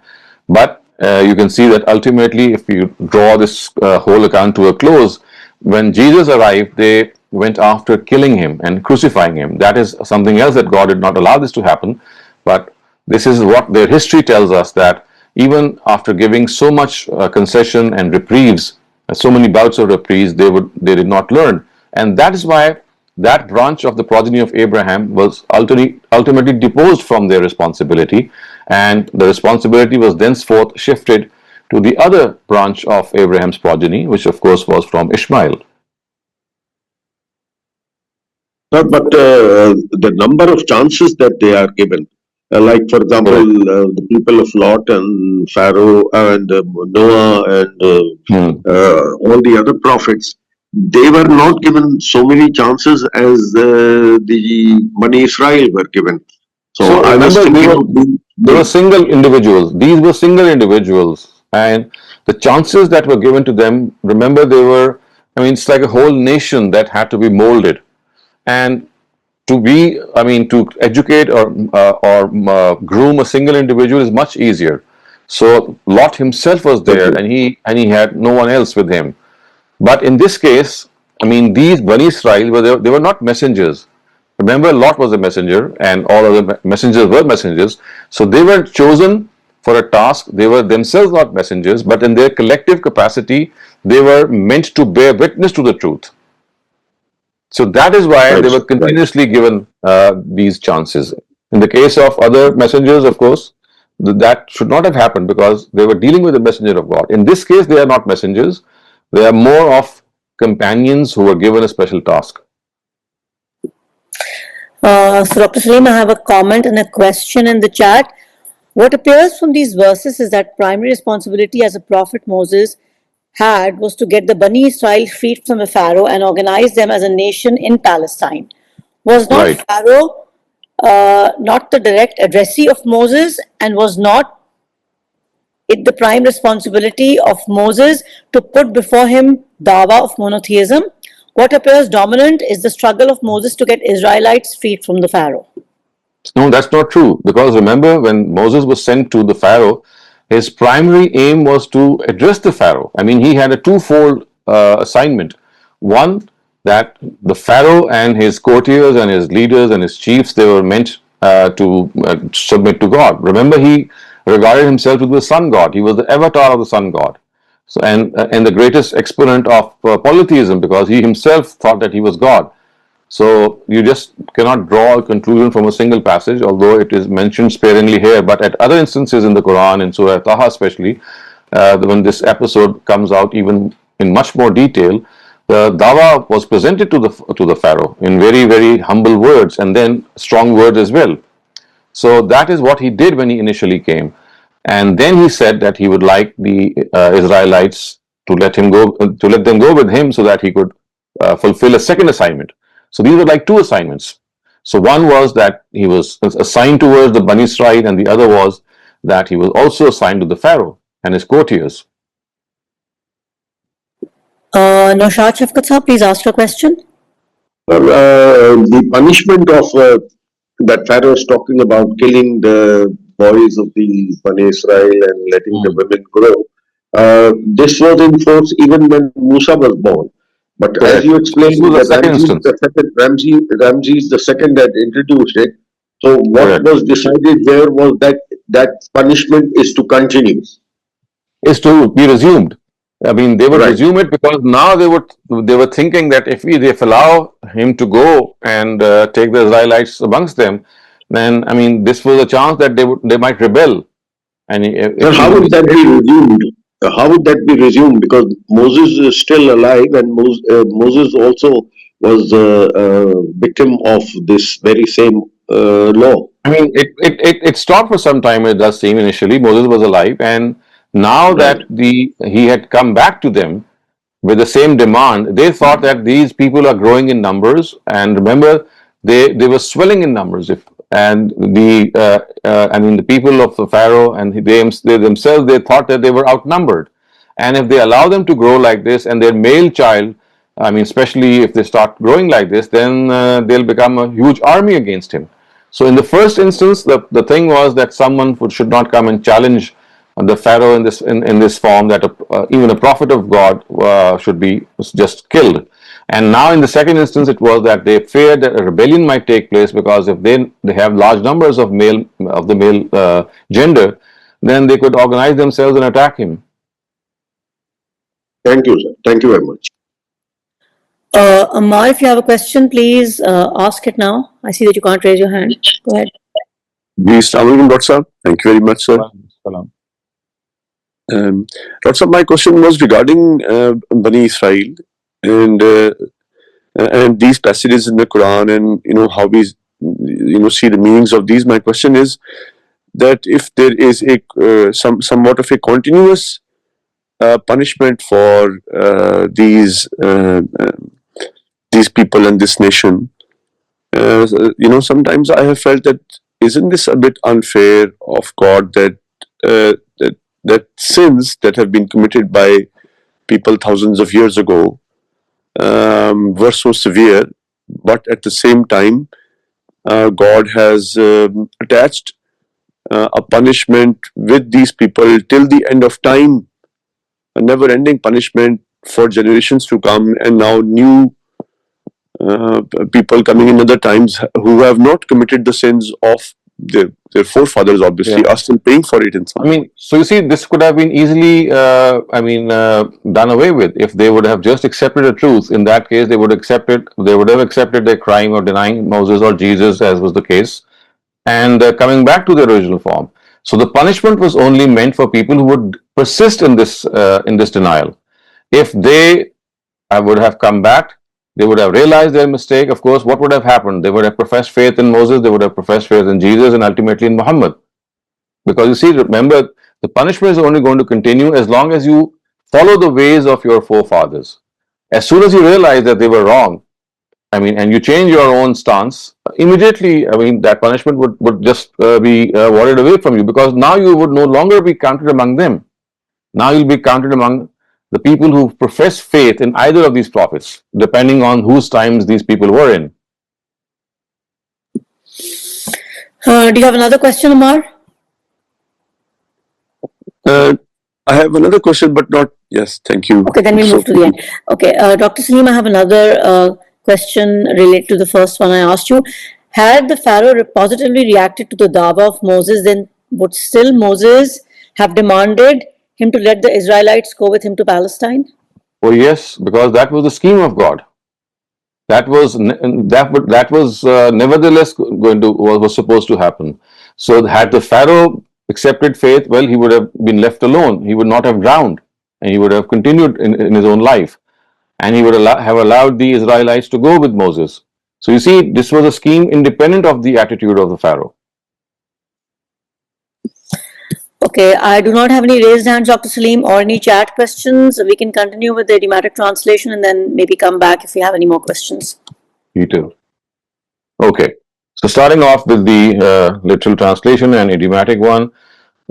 but you can see that ultimately, if you draw this whole account to a close, when Jesus arrived, they went after killing Him and crucifying Him. That is something else that God did not allow this to happen, but this is what their history tells us, that even after giving so much concession and reprieves, so many bouts of reprieves, they did not learn. And that is why that branch of the progeny of Abraham was ultimately deposed from their responsibility, and the responsibility was thenceforth shifted to the other branch of Abraham's progeny, which of course was from Ishmael. But the number of chances that they are given, like for example, the people of Lot and Pharaoh and Noah and all the other prophets, they were not given so many chances as the Bani Israel were given. So I was remember, they were single individuals. These were single individuals, and the chances that were given to them, remember, it's like a whole nation that had to be molded. And to educate or groom a single individual is much easier. So Lot himself was there, and he had no one else with him. But in this case, these Bani Israel they were not messengers. Remember, Lot was a messenger, and all other messengers were messengers. So they were chosen for a task. They were themselves not messengers, but in their collective capacity, they were meant to bear witness to the truth. So that is why they were continuously given these chances. In the case of other messengers, of course, that should not have happened because they were dealing with the messenger of God. In this case, they are not messengers. They are more of companions who were given a special task. So Dr. Saleem, I have a comment and a question in the chat. What appears from these verses is that primary responsibility as a prophet Moses had was to get the Bani Israel freed from the Pharaoh and organize them as a nation in Palestine. Was not Pharaoh not the direct addressee of Moses, and was not it the prime responsibility of Moses to put before him dawah of monotheism? What appears dominant is the struggle of Moses to get Israelites freed from the Pharaoh. No, that's not true, because remember, when Moses was sent to the Pharaoh, his primary aim was to address the Pharaoh. He had a twofold assignment. One, that the Pharaoh and his courtiers and his leaders and his chiefs, they were meant to submit to God. Remember, he regarded himself as the sun god. He was the avatar of the sun god. So, and the greatest exponent of polytheism, because he himself thought that he was God. So you just cannot draw a conclusion from a single passage, although it is mentioned sparingly here. But at other instances in the Qur'an, in Surah Taha especially, when this episode comes out even in much more detail, the dawah was presented to the Pharaoh in very, very humble words, and then strong words as well. So that is what he did when he initially came. And then he said that he would like the Israelites to let them go with him so that he could fulfill a second assignment. So these were like two assignments. So one was that he was assigned towards the Bani Israel, and the other was that he was also assigned to the Pharaoh and his courtiers. Naushad Shafqat Saab, please ask your question. The punishment of that Pharaoh is talking about, killing the boys of the Bani Israel and letting the women grow. This was in force even when Musa was born. But as you explained, Ramses the second that introduced it. So what was decided there was that punishment is to continue. Is to be resumed. They would resume it because now they were thinking that if allow him to go and take the Israelites amongst them, then I mean this was a chance that they might rebel. And Sir, how would that be resumed? How would that be resumed? Because Moses is still alive, and Moses also was a victim of this very same law. I mean, it stopped for some time. It does seem initially Moses was alive, and now Right. that he had come back to them with the same demand, they thought that these people are growing in numbers. And remember, they were swelling in numbers. If and the I mean the people of the Pharaoh and they themselves, they thought that they were outnumbered. And if they allow them to grow like this, and their male child, I mean, especially if they start growing like this, then they'll become a huge army against him. So in the first instance, the thing was that someone should not come and challenge the Pharaoh in this form, that even a prophet of God should be just killed. And now in the second instance, it was that they feared that a rebellion might take place, because if they have large numbers of the male gender, then they could organize themselves and attack him. Thank you, sir. Thank you very much. Ammar, if you have a question, please ask it now. I see that you can't raise your hand. Go ahead. Assalamualaikum, Dr. Sahab. Thank you very much, sir. Dr. Sahab, my question was regarding Bani Israel and these passages in the Quran, and how we see the meanings of these. My question is that if there is a somewhat of a continuous punishment for these people and this nation, sometimes I have felt that isn't this a bit unfair of God that that sins that have been committed by people thousands of years ago were so severe, but at the same time God has attached a punishment with these people till the end of time, a never-ending punishment for generations to come, and now new people coming in other times who have not committed the sins of their forefathers, obviously, are still paying for it in some. I mean, so you see, this could have been easily, done away with if they would have just accepted the truth. In that case, they would have accepted their crime of denying Moses or Jesus, as was the case, and coming back to their original form. So the punishment was only meant for people who would persist in this denial. If they would have come back, they would have realized their mistake. Of course, what would have happened? They would have professed faith in Moses, they would have professed faith in Jesus, and ultimately in Muhammad. Because you see, remember, the punishment is only going to continue as long as you follow the ways of your forefathers. As soon as you realize that they were wrong, and you change your own stance, immediately, that punishment would just be warded away from you, because now you would no longer be counted among them. Now you'll be counted among the people who profess faith in either of these prophets, depending on whose times these people were in. Do you have another question, Ammar? I have another question, but not. Yes, thank you. Okay, then we'll move to the end. Okay, Dr. Saleem, I have another question related to the first one I asked you. Had the Pharaoh positively reacted to the dawah of Moses, then would still Moses have demanded him to let the Israelites go with him to Palestine? Oh yes, because that was the scheme of God. That was nevertheless was supposed to happen. So had the Pharaoh accepted faith, well, he would have been left alone. He would not have drowned, and he would have continued in his own life, and he would have allowed the Israelites to go with Moses. So you see, this was a scheme independent of the attitude of the Pharaoh. Okay, I do not have any raised hands, Dr. Saleem, or any chat questions. We can continue with the idiomatic translation and then maybe come back if you have any more questions. You too. Okay, so starting off with the literal translation and idiomatic one,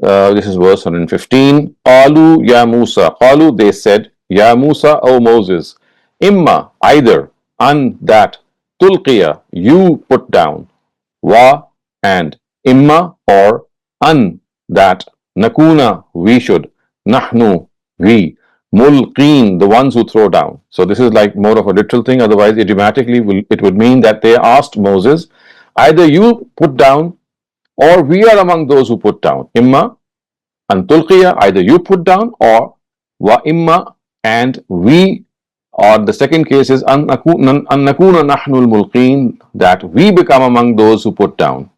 this is verse 115. Qalu ya Musa. Qalu, they said, Ya Musa, O Moses, imma, either, an, that, tulqiya, you put down, wa, and, imma, or, an, that, nakuna, we should, nahnu, we, mulqeen, the ones who throw down. So this is like more of a literal thing. Otherwise, idiomatically, it would mean that they asked Moses, either you put down, or we are among those who put down. Imma, an tulqiya, either you put down, or wa imma, and we, or the second case is an nakuna nahnul mulqeen, that we become among those who put down.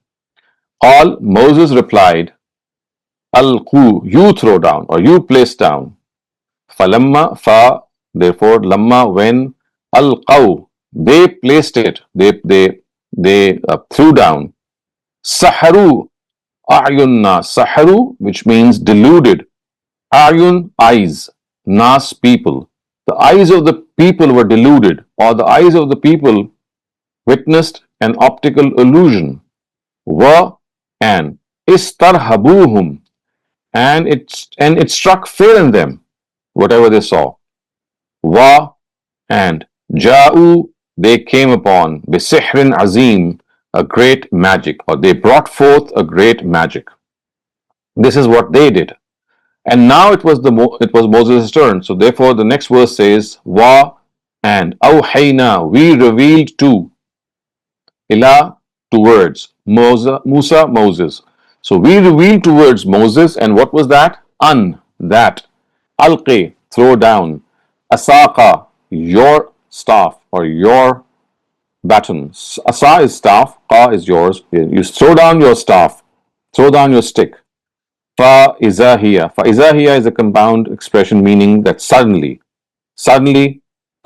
All Moses replied, Alqu, you throw down or you place down. Falamma fa, therefore, lamma, when alqaw, they placed it, they threw down. Saharu ayunna, saharu, which means deluded. Ayun, eyes. Nas, people. The eyes of the people were deluded, or the eyes of the people witnessed an optical illusion. Wa, and istarhabuhum, and it struck fear in them, whatever they saw. Wa, and ja'u, they came upon bisihrin azim, a great magic, or they brought forth a great magic. This is what they did. And now it was Moses' turn. So therefore, the next verse says, Wa, and awhayna, we revealed to ila, towards Musa, Moses. So we revealed towards Moses, and what was that? That. Alqi, throw down. Asaqa, your staff or your baton. Asa is staff, qa is yours. You throw down your staff, throw down your stick. Fa izahiya. Fa izahiya is a compound expression meaning that suddenly,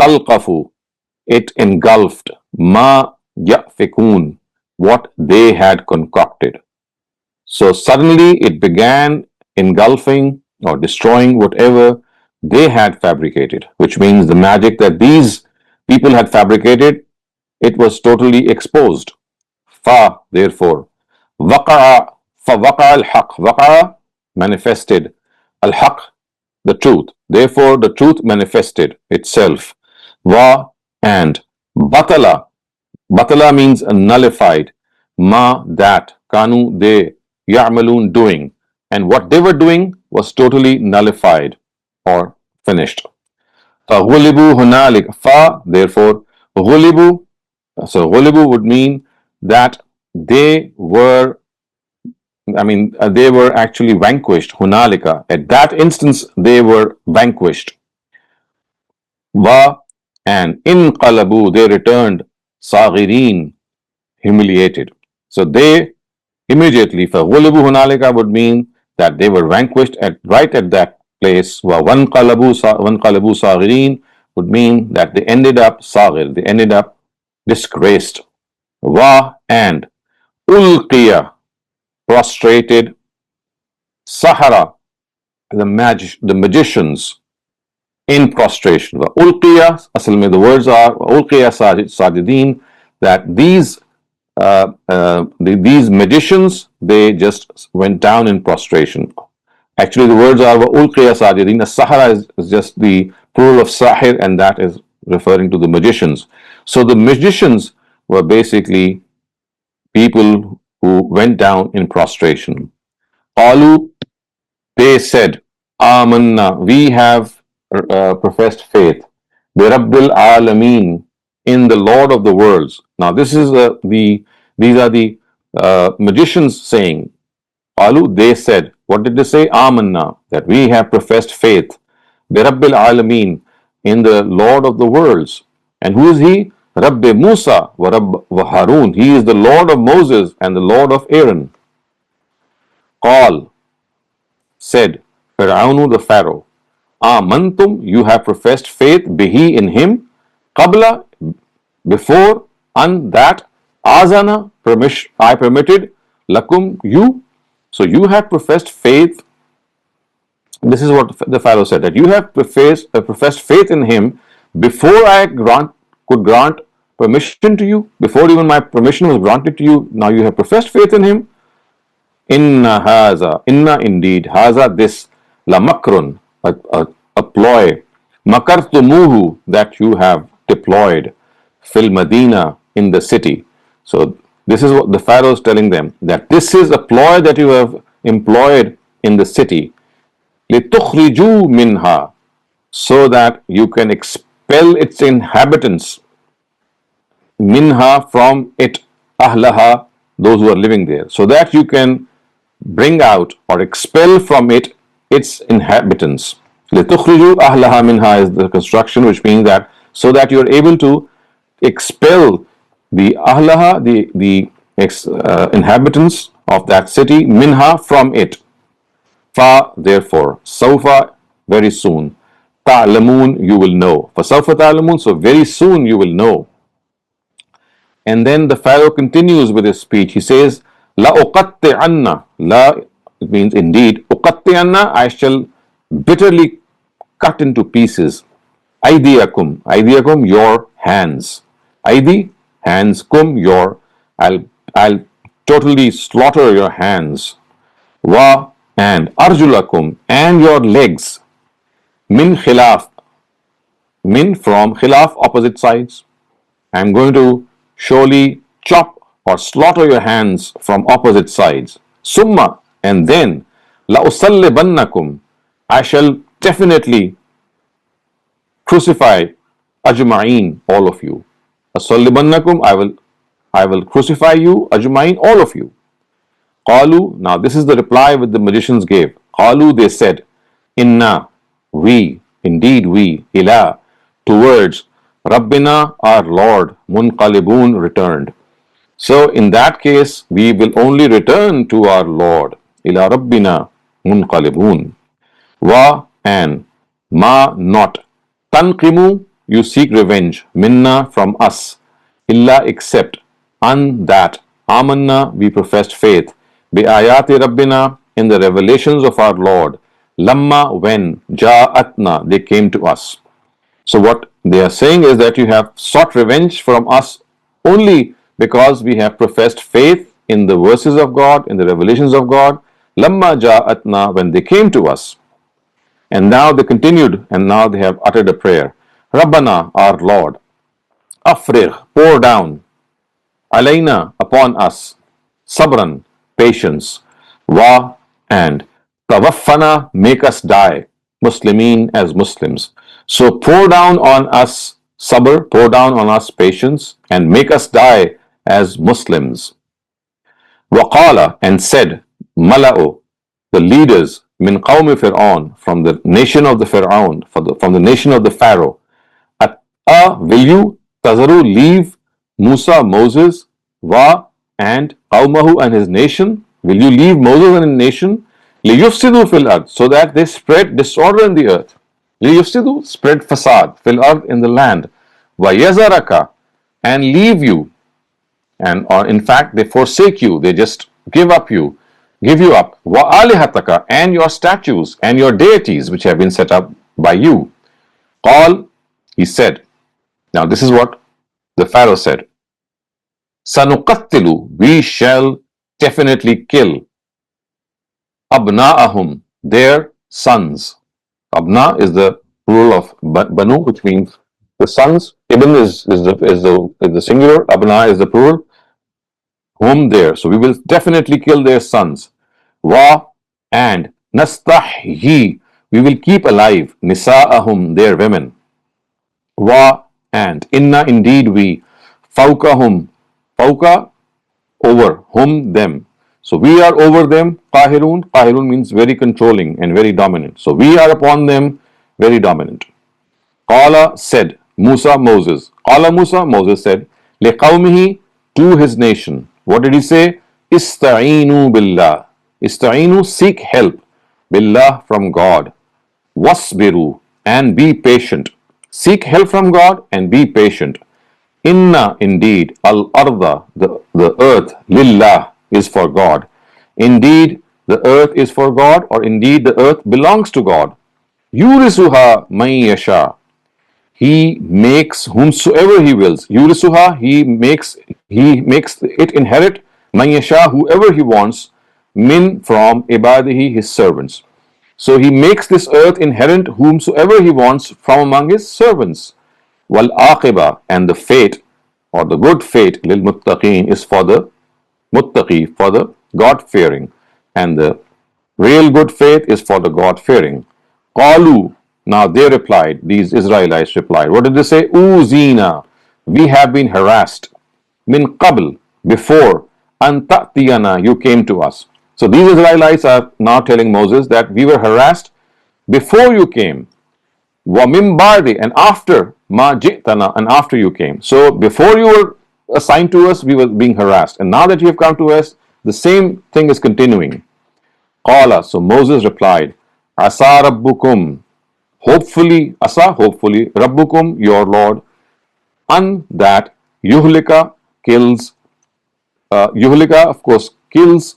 talqafu, it engulfed ma yafikun, what they had concocted. So suddenly it began engulfing or destroying whatever they had fabricated, which means the magic that these people had fabricated, it was totally exposed. Fa, therefore, waqa'a, fa waqa'a al-haq, waqa'a, manifested, al-haq, the truth. Therefore, the truth manifested itself. Wa, and batala, batala means nullified. Ma, that, kanu, they, ya'malun, doing. And what they were doing was totally nullified or finished. فَغُلِبُوا هُنَالِكَ, fa, therefore, غُلِبُوا, so غُلِبُوا would mean that they were, they were actually vanquished. Hunalika, at that instance, they were vanquished. Wa, and inqalabu, they returned. Saghirin, humiliated. So they immediately, فَغُلِبُوا هُنَالِكَ would mean that they were vanquished right at that place. Wa wanqalabu saghirin would mean that they ended up saghir, they ended up disgraced. Wa, and ulqiya, prostrated. Sahara, the magicians, in prostration. Ulqiya, asal mein the words are ulqiya sajidin, that these magicians, they just went down in prostration. Actually, the words are ulqiya sajidin. Sahara is just the plural of sahir, and that is referring to the magicians. So the magicians were basically people who went down in prostration. Qalu, they said, Amanna, we have professed faith. Bi Rabbil Alameen, in the Lord of the worlds. Now this is these are the magicians saying. Qalu, they said. What did they say? Amanna, that we have professed faith. Bi Rabbil Alameen, in the Lord of the worlds. And who is he? Rabbi Musa wa Harun. He is the Lord of Moses and the Lord of Aaron. Qal, said Fir'aunu, the Pharaoh, Amantum, you have professed faith, bihi, in him, qabla, before, and that, azana, I permitted, lakum, you. So you have professed faith. This is what the Pharaoh said, that you have professed faith in him before I could grant permission to you, before even my permission was granted to you. Now you have professed faith in him. Inna haza, inna indeed, haza, this, la makrun, a ploy, makartumuhu, that you have deployed, fil Medina, in the city. So this is what the Pharaoh is telling them, that this is a ploy that you have employed in the city. لِتُخْرِجُوا minha, so that you can expel its inhabitants, minha, from it, ahlaha, those who are living there, so that you can bring out or expel from it its inhabitants. لِتُخْرِجُوا أَهْلَهَا minha is the construction, which means that so that you are able to expel the ahlaha, the inhabitants of that city, minha, from it. Fa, therefore, Sawfa, very soon. Ta'lamun, you will know. For Sawfa ta'lamun, so very soon you will know. And then the Pharaoh continues with his speech. He says, La uqatti'anna. La, it means indeed. Uqatti'anna, I shall bitterly cut into pieces. Aidiyakum. Aidiyakum, your hands. Aidi, hands. Kum, your. I'll totally slaughter your hands. Wa, and arjulakum, and your legs. Min khilaf. Min, from khilaf, opposite sides. I'm going to surely chop or slaughter your hands from opposite sides. Summa, and then la usallibannakum, I shall definitely crucify ajma'in, all of you. Usallibannakum, I will crucify you, ajma'in, all of you. Qalu, now this is the reply which the magicians gave. Qalu, they said, Inna, we, indeed we, ila, towards Rabbina, our Lord, munqalibun, returned. So in that case, we will only return to our Lord. Ila Rabbina, munqalibun. Wa, and ma, not. Tanqimu, you seek revenge. Minna, from us. Illa, except. An, that. Amanna, we professed faith. Bi ayati Rabbina, in the revelations of our Lord. Lamma, when. Ja'atna, they came to us. So what they are saying is that you have sought revenge from us only because we have professed faith in the verses of God, in the revelations of God. Lamma ja'atna, when they came to us. And now they continued, and now they have uttered a prayer. Rabbana, our Lord. Afrigh, pour down. Alayna, upon us. Sabran, patience. Wa, and. Tawaffana, make us die. Muslimin, as Muslims. So pour down on us sabr, pour down on us patience, and make us die as Muslims. Waqala, and said, Mala'u, the leaders, min qawmi Fir'aun, from the nation of the Fir'aun, from the nation of the Pharaoh. Will you, tazaru, leave Musa, Moses, wa, and qawmahu, and his nation? Will you leave Moses and his nation? Liyufsidu fil ard, so that they spread disorder in the earth. Liyufsidu, spread fasad, fil ard, in the land. Wa yazaraka, and leave you. And or in fact, they forsake you, they just give you up. Wa alihataka, and your statues and your deities which have been set up by you. Qal, he said. Now this is what the Pharaoh said. Sanuqattilu, we shall definitely kill. Abna'ahum, their sons. Abna is the plural of banu, which means the sons. Ibn is the singular. Abna is the plural. Whom there. So we will definitely kill their sons. Wa, and nastahyi, we will keep alive. Nisa'ahum, their women. Wa, and inna, indeed we. Fawkahum, fawka, over, whom, them. So we are over them, qahirun. Qahirun means very controlling and very dominant. So we are upon them, very dominant. Qala, said, Musa, Moses. Qala Musa, Moses said, liqawmihi, to his nation. What did he say? Ista'inu billah. Ista'inu, seek help. Billah, from God. Wasbiru, and be patient. Seek help from God and be patient. Inna, indeed, al-arda, the earth, lillah, is for God. Indeed, the earth is for God, or indeed the earth belongs to God. Yurisuha man yasha. He makes whomsoever he wills. Yurisuha, he makes it inherit. Man yasha, whoever he wants. Min, from ibadihi, his servants. So he makes this earth inherent whomsoever he wants from among his servants. Wal aqiba, and the fate, or the good fate, lil muttaqeen, is for the muttaqi, for the God-fearing, and the real good faith is for the God-fearing. Qalu, now they replied, these Israelites replied. What did they say? Uzina, we have been harassed. Min qabl, before. An ta'tiyana, you came to us. So these Israelites are now telling Moses that we were harassed before you came. Wa min ba'di, and after. Ma ji'tana, and after you came. So before you were assigned to us, we were being harassed. And now that you have come to us, the same thing is continuing. Qala, so Moses replied, Asa Rabbukum, hopefully, Rabbukum, your Lord, an that yuhlika kills, yuhlika of course kills,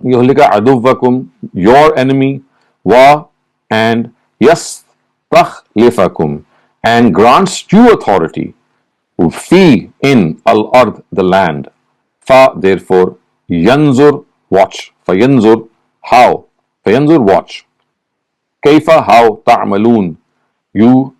yuhlika aduvakum, your enemy, wa and yastakhlifakum, and grants you authority, fi in al ard the land, fa therefore yanzur watch, fa yanzur how, fa yanzur watch, kaifa how ta'malun you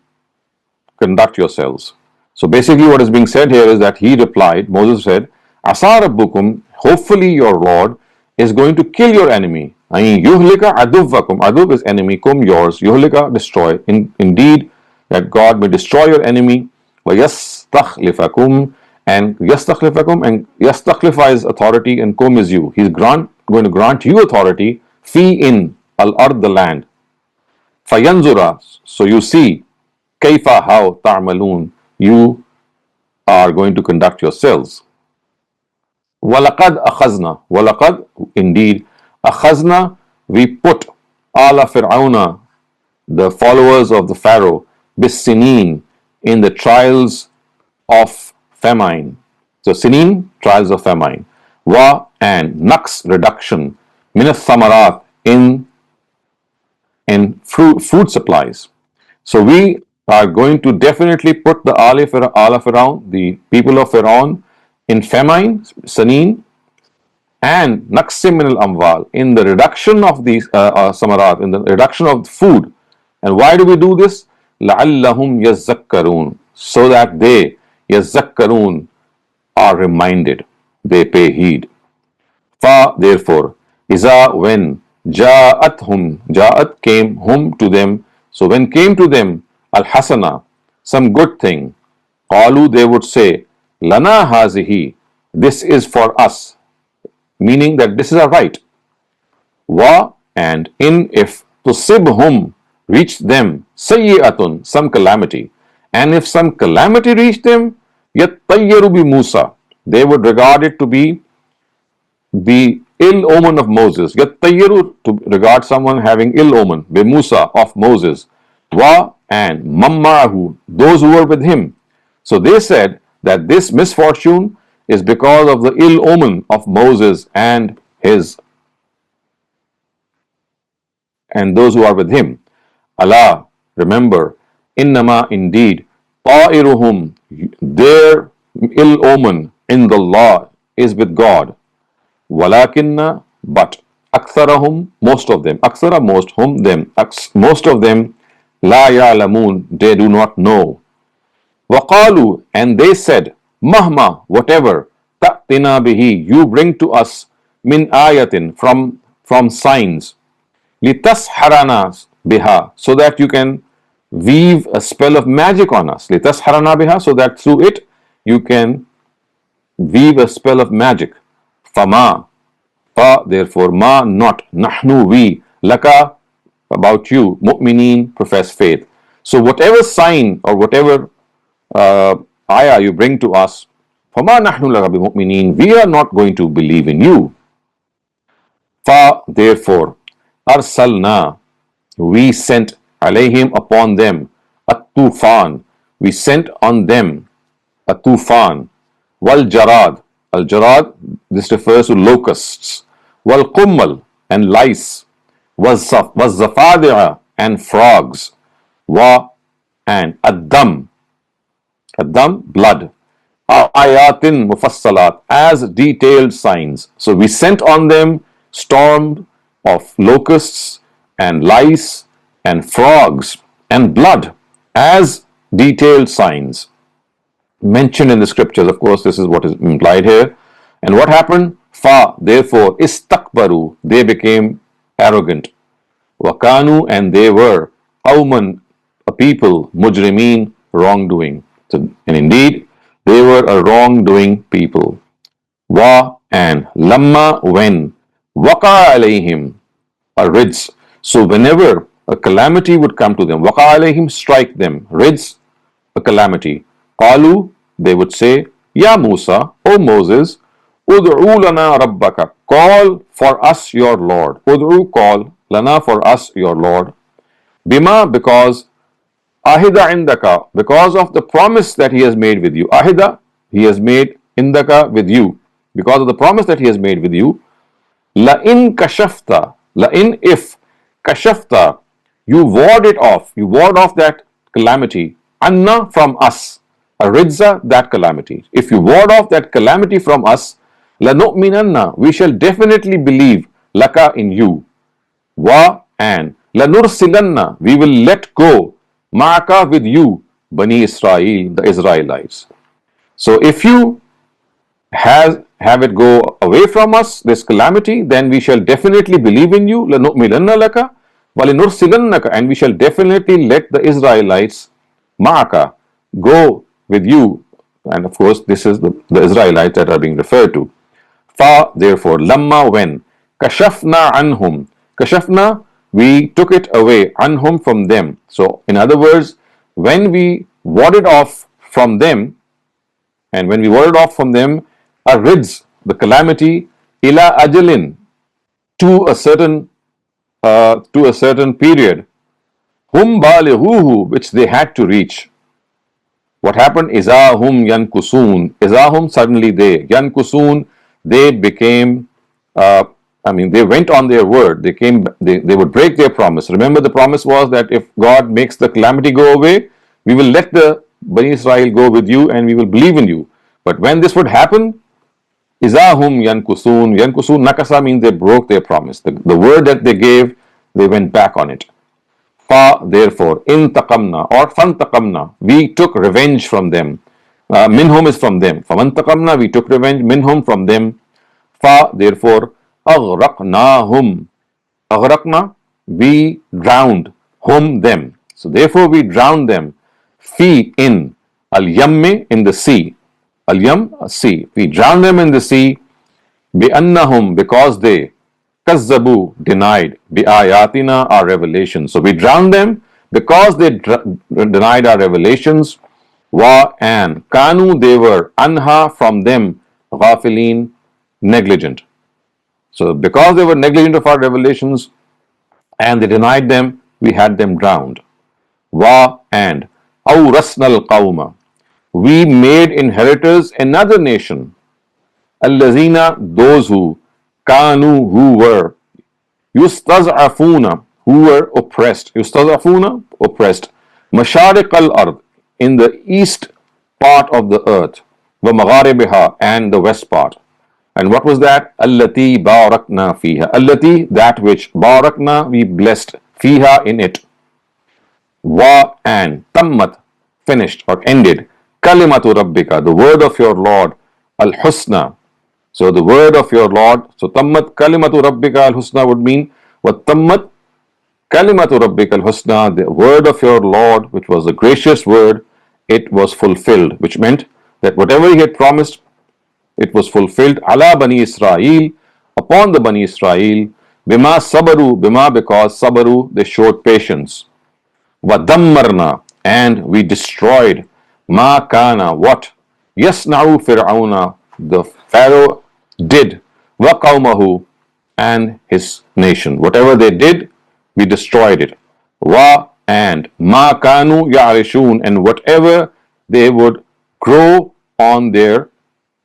conduct yourselves. So basically what is being said here is that he replied, Moses said, Asa Rabbukum, hopefully your Lord is going to kill your enemy. I mean, yuhlika aduvakum, aduv is enemy, kum yours, yuhlika destroy. Indeed, that God may destroy your enemy. Wa yastakhlifakum, and yastakhlifa is authority, and kum is you. He's going to grant you authority, fi in al ard the land. Fayanzura, so you see, kaifa how ta'malun you are going to conduct yourselves. Walaqad akhazna, walaqad indeed, akhazna we put ala fir'auna the followers of the Pharaoh bis-sinin in the trials of famine. So sinin, trials of famine. Wa and naqs reduction min ath-thamarat in fruit supplies. So we are going to definitely put the ala Fir'aun, the people of Fir'aun, in famine, sanin, and naqsim min al-amwal, in the reduction of these samarat, in the reduction of food. And why do we do this? لَعَلَّهُمْ يَزَّكَّرُونَ, so that they, يَزَّكَّرُونَ, are reminded, they pay heed. Fa, therefore, Iza, when, Ja'at came hum to them, so when came to them, al-hasana, some good thing, qalu, they would say, lana hazihi, this is for us, meaning that this is our right. Wa, and in if tusibhum, reach them, sayyi'atun, some calamity, and if some calamity reached them, yattayyaru bi Musa, they would regard it to be the ill omen of Moses. Yattayyaru, to regard someone having ill omen, bi Musa, of Moses. Wa, and mamma'ahu, those who were with him. So they said that this misfortune is because of the ill omen of Moses and those who are with him. Allah, remember, innama, indeed, ta'iruhum, their ill omen in the law is with God. Walakinna, but, aktharahum, most of them, akthara, most, hum, them, most of them, la ya'lamun, they do not know. Waqalu, and they said, mahma, whatever, ta'tina bihi, you bring to us, min ayatin, from signs, litasharana biha, so that you can weave a spell of magic on us. Litasharana biha, so that through it you can weave a spell of magic. Fama, fa, therefore, ma, not, nahnu, we, laka, about you, mu'mineen, profess faith. So whatever sign or whatever ayah you bring to us, fama nahnu laka bimu'mineen, we are not going to believe in you. Fa, therefore, arsalna, we sent alayhim, upon them, at-tufan, we sent on them a tufan, wal jarad, al jarad, this refers to locusts, wal qummal, and lice, was zafadi'a, and frogs, wa, and ad-dam, blood, ayatin mufassalat, as detailed signs. So we sent on them storm of locusts and lice and frogs and blood as detailed signs mentioned in the scriptures. Of course, this is what is implied here. And what happened? Fa, therefore, istakbaru, they became arrogant. Wakanu, and they were qawman, a people, mujrimeen, wrongdoing. So, and indeed, they were a wrongdoing people. Wa, and lamma, when, waqa alayhim, a ridz. So whenever a calamity would come to them, waqa alayhim, strike them, ridz, a calamity. Qalu, they would say, Ya Musa, O Moses, Ud'u lana rabbaka. Call for us your Lord. Ud'u, call, lana, for us your Lord. Bima, because, ahida indaka, because of the promise that he has made with you. Ahida, he has made, indaka, with you, because of the promise that he has made with you. La in kashafta, la in, if, kashafta, you ward it off, you ward off that calamity, anna, from us, aridza, that calamity. If you ward off that calamity from us, lanu'minanna, we shall definitely believe, laka, in you, wa, and lanursilanna, we will let go, ma'aka, with you, Bani Israel, the Israelites. So if you have it go away from us, this calamity, then we shall definitely believe in you. لَنُؤْمِنَنَّ لَكَ وَلِنُرْسِلَنَّكَ, and we shall definitely let the Israelites, ma'aka, go with you. And of course, this is the Israelites that are being referred to. Fa, therefore, lamma, when, kashafna anhum, kashafna, we took it away, anhum, from them. So, in other words, when we warded off from them, and when we warded off from them, arids, the calamity, ila ajalin, to a certain period, hum balighuhu, which they had to reach. What happened? Izahum yankusun. Izahum, suddenly they. Yankusun, they became, they went on their word. They would break their promise. Remember, the promise was that if God makes the calamity go away, we will let the Bani Israel go with you and we will believe in you. But when this would happen, Izahum yankusun. Yankusun, nakasa, means they broke their promise. The word that they gave, they went back on it. Fa, therefore, in taqamna, or fan taqamna, we took revenge from them. Minhum is from them. Faman taqamna, we took revenge. Minhum, from them. Fa, therefore, aghraqnahum. Aghraqna, we drowned. Hum, them. So therefore we drowned them. Fi, in. Al yamme, in the sea. Al yam, sea. We drowned them in the sea. Bi annahum, because they. Kazzabu, denied. Bi ayatina, our revelations. So we drowned them because they denied our revelations. Wa, and. Kanu, they were. Anha, from them. Ghafilin, negligent. So because they were negligent of our revelations and they denied them, we had them drowned. Wa, and. Awrasnal qawma, we made inheritors another nation. Allazina, those who. Kanu, who were. Yustaz'afuna, who were oppressed. Yustaz'afuna, oppressed. Mashariq al-ard, in the east part of the earth. Wa magharibiha, and the west part. And what was that? Allati barakna fiha. Allati, that which. Barakna, we blessed. Fiha, in it. Wa, and. Tammat, finished or ended. Kalimatu rabbika, the word of your Lord. Al-husna. So the word of your Lord. So tammat kalimatu rabbika al-husna would mean, what tammat kalimatu rabbika al-husna, the word of your Lord, which was the gracious word, it was fulfilled. Which meant that whatever he had promised, it was fulfilled. Ala Bani Israel, upon the Bani Israel. Bima sabaru, bima, because sabaru, they showed patience. Wa dammarna, and we destroyed. Ma kana, what. Yasna'u fir'auna, the Pharaoh did. Wa qawmahu, and his nation. Whatever they did, we destroyed it. Wa, and. Ma kanu ya'rishun, and whatever they would grow on their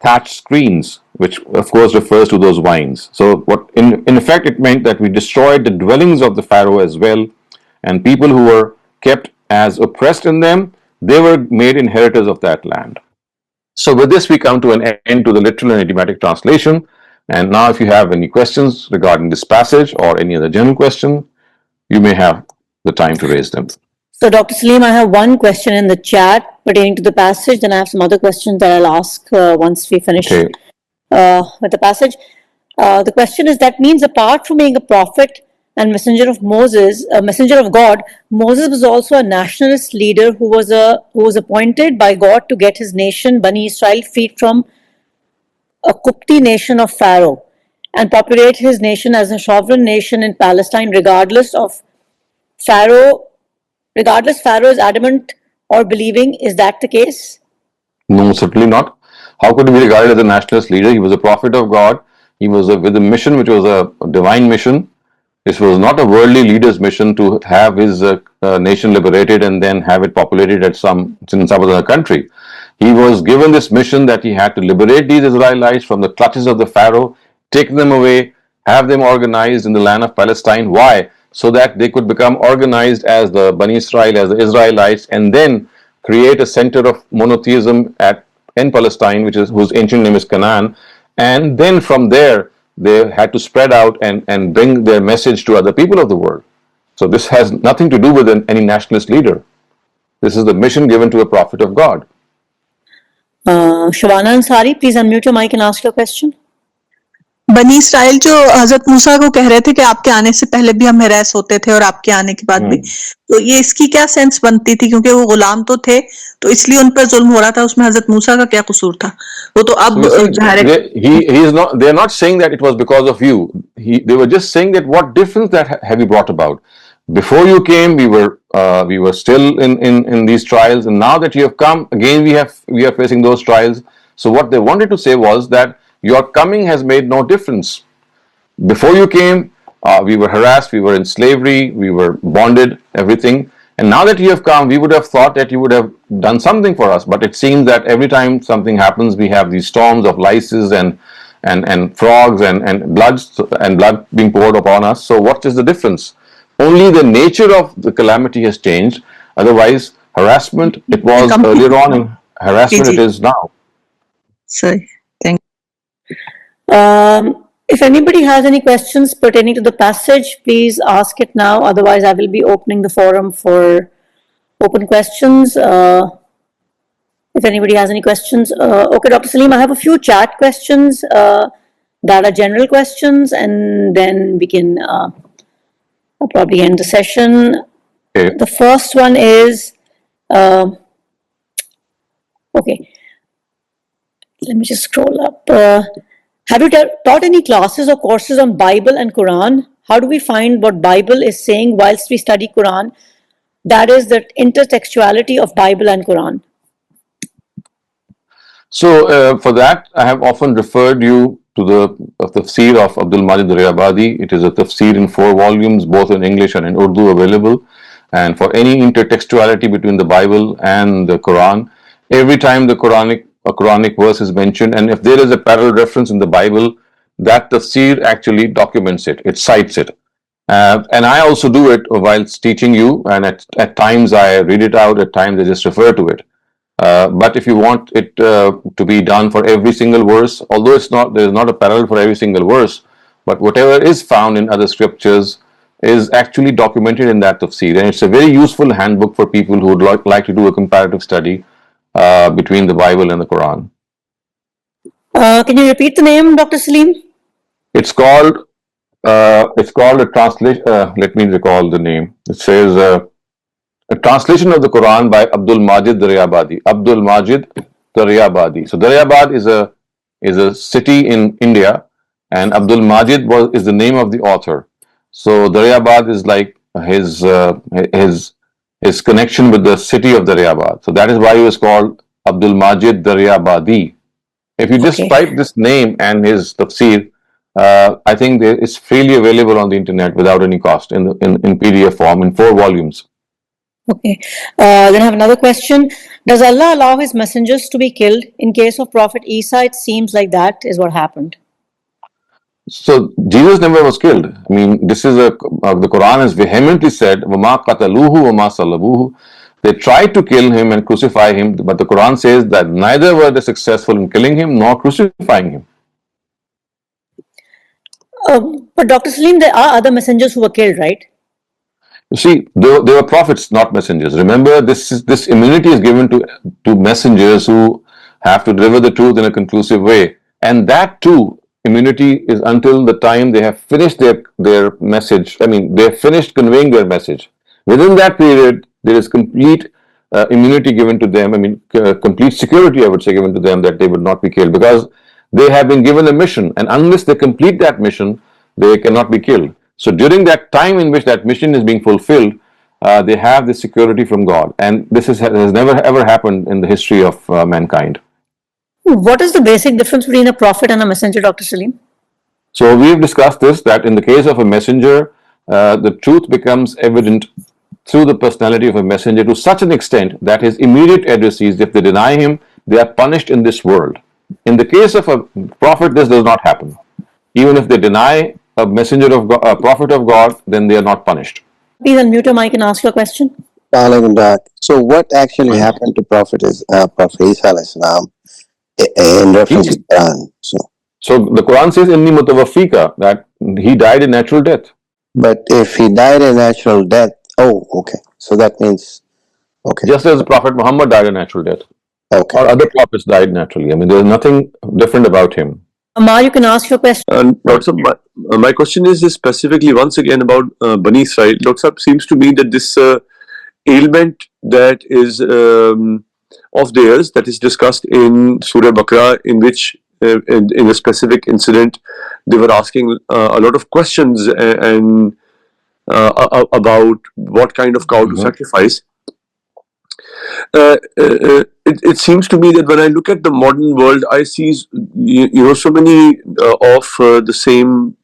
thatched screens, which of course refers to those vines. So what in effect it meant that we destroyed the dwellings of the Pharaoh as well, and people who were kept as oppressed in them, they were made inheritors of that land. So with this we come to an end to the literal and idiomatic translation. And now if you have any questions regarding this passage or any other general question, you may have the time to raise them. So, Dr. Saleem, I have one question in the chat pertaining to the passage. Then I have some other questions that I'll ask once we finish Okay. with the passage. The question is, that means apart from being a prophet and messenger of Moses, a messenger of God, Moses was also a nationalist leader who was appointed by God to get his nation, Bani Israel, freed from a Kupti nation of Pharaoh and populate his nation as a sovereign nation in Palestine, regardless Pharaoh is adamant or believing. Is that the case? No, certainly not. How could he be regarded as a nationalist leader? He was a prophet of God. He was with a mission which was a divine mission. This was not a worldly leader's mission to have his nation liberated and then have it populated in some other country. He was given this mission that he had to liberate these Israelites from the clutches of the Pharaoh, take them away, have them organized in the land of Palestine. Why? So that they could become organized as the Bani Israel, as the Israelites, and then create a center of monotheism in Palestine, whose ancient name is Canaan. And then from there, they had to spread out and bring their message to other people of the world. So this has nothing to do with any nationalist leader. This is the mission given to a prophet of God. Shabana Ansari, please unmute your mic and ask your question. बनी Israel जो हजरत मूसा को कह रहे थे कि आपके आने से पहले भी हम हैरेस होते थे और आपके आने के बाद भी, तो ये इसकी क्या सेंस बनती थी? क्योंकि वो गुलाम तो थे, तो इसलिए उन पर जुल्म हो रहा था, उसमें हजरत मूसा का क्या कसूर था? वो तो अब they are not saying that it was because of you. They were just saying that what difference that have you brought about? Before you came, we were still in these trials, and now that you have come again, we are facing those trials. So what they wanted to say was that your coming has made no difference. Before you came, we were harassed, we were in slavery, we were bonded, everything. And now that you have come, we would have thought that you would have done something for us. But it seems that every time something happens, we have these storms of lices and frogs and blood being poured upon us. So what is the difference? Only the nature of the calamity has changed. Otherwise, harassment, it was earlier on, and harassment it is now. Sorry, thank you. If anybody has any questions pertaining to the passage, please ask it now. Otherwise, I will be opening the forum for open questions. If anybody has any questions. Okay, Dr. Saleem, I have a few chat questions that are general questions, and then we can probably end the session. Okay. The first one is, okay, let me just scroll up. Have you taught any classes or courses on Bible and Quran? How do we find what Bible is saying whilst we study Quran? That is the intertextuality of Bible and Quran. So for that, I have often referred you to the tafsir of Abdul Majid Riyabadi. It is a tafsir in 4 volumes, both in English and in Urdu available. And for any intertextuality between the Bible and the Quran, every time a Quranic verse is mentioned, and if there is a parallel reference in the Bible, that tafsir actually documents it, it cites it. And I also do it whilst teaching you, and at times I read it out, at times I just refer to it. But if you want it to be done for every single verse, although there is not a parallel for every single verse, but whatever is found in other scriptures is actually documented in that tafsir, and it's a very useful handbook for people who would like to do a comparative study between the Bible and the Quran. Can you repeat the name, Dr. Saleem? It's called a translation. Let me recall the name. It says a translation of the Quran by Abdul Majid Daryabadi. Abdul Majid Daryabadi. So Daryabad is a city in India, and Abdul Majid is the name of the author. So Daryabad is like his connection with the city of Daryabad. So that is why he was called Abdul Majid Daryabadi. If you just type this name and his tafsir, I think it's freely available on the internet without any cost in PDF form in 4 volumes. Okay. Then I have another question. Does Allah allow His messengers to be killed? In case of Prophet Isa, it seems like that is what happened. So Jesus never was killed. I mean, this is the Quran has vehemently said, "Wama qataluhu, wama salabuhu." They tried to kill him and crucify him, but the Quran says that neither were they successful in killing him nor crucifying him. But Dr. Saleem, there are other messengers who were killed, right? You see, they were prophets, not messengers. Remember, this immunity is given to messengers who have to deliver the truth in a conclusive way, and that too, immunity is until the time they have finished their message. I mean, they have finished conveying their message. Within that period, there is complete immunity given to them. I mean, complete security, I would say, given to them that they would not be killed because they have been given a mission, and unless they complete that mission, they cannot be killed. So during that time in which that mission is being fulfilled, they have this security from God, and this has never ever happened in the history of mankind. What is the basic difference between a prophet and a messenger, Dr. Saleem? So we've discussed this, that in the case of a messenger, the truth becomes evident through the personality of a messenger to such an extent that his immediate addressees, if they deny him, they are punished in this world. In the case of a prophet, this does not happen. Even if they deny a messenger of God, a prophet of God, then they are not punished. Please unmute your mic and ask your question. So what actually happened to Prophet Isa alayhi salam in reference to Quran? So the Quran says, "Inni mutawaffika," that he died a natural death. But if he died a natural death, okay. So that means, okay. Just as Prophet Muhammad died a natural death. Okay. Or other prophets died naturally. I mean, there's nothing different about him. Amar, you can ask your question. Dr. My question is specifically once again about Bani Israel. Dr. seems to me that this ailment that is of theirs, that is discussed in Surah Baqarah, in which in a specific incident they were asking a lot of questions and about what kind of cow to sacrifice. It seems to me that when I look at the modern world, I see so many of the same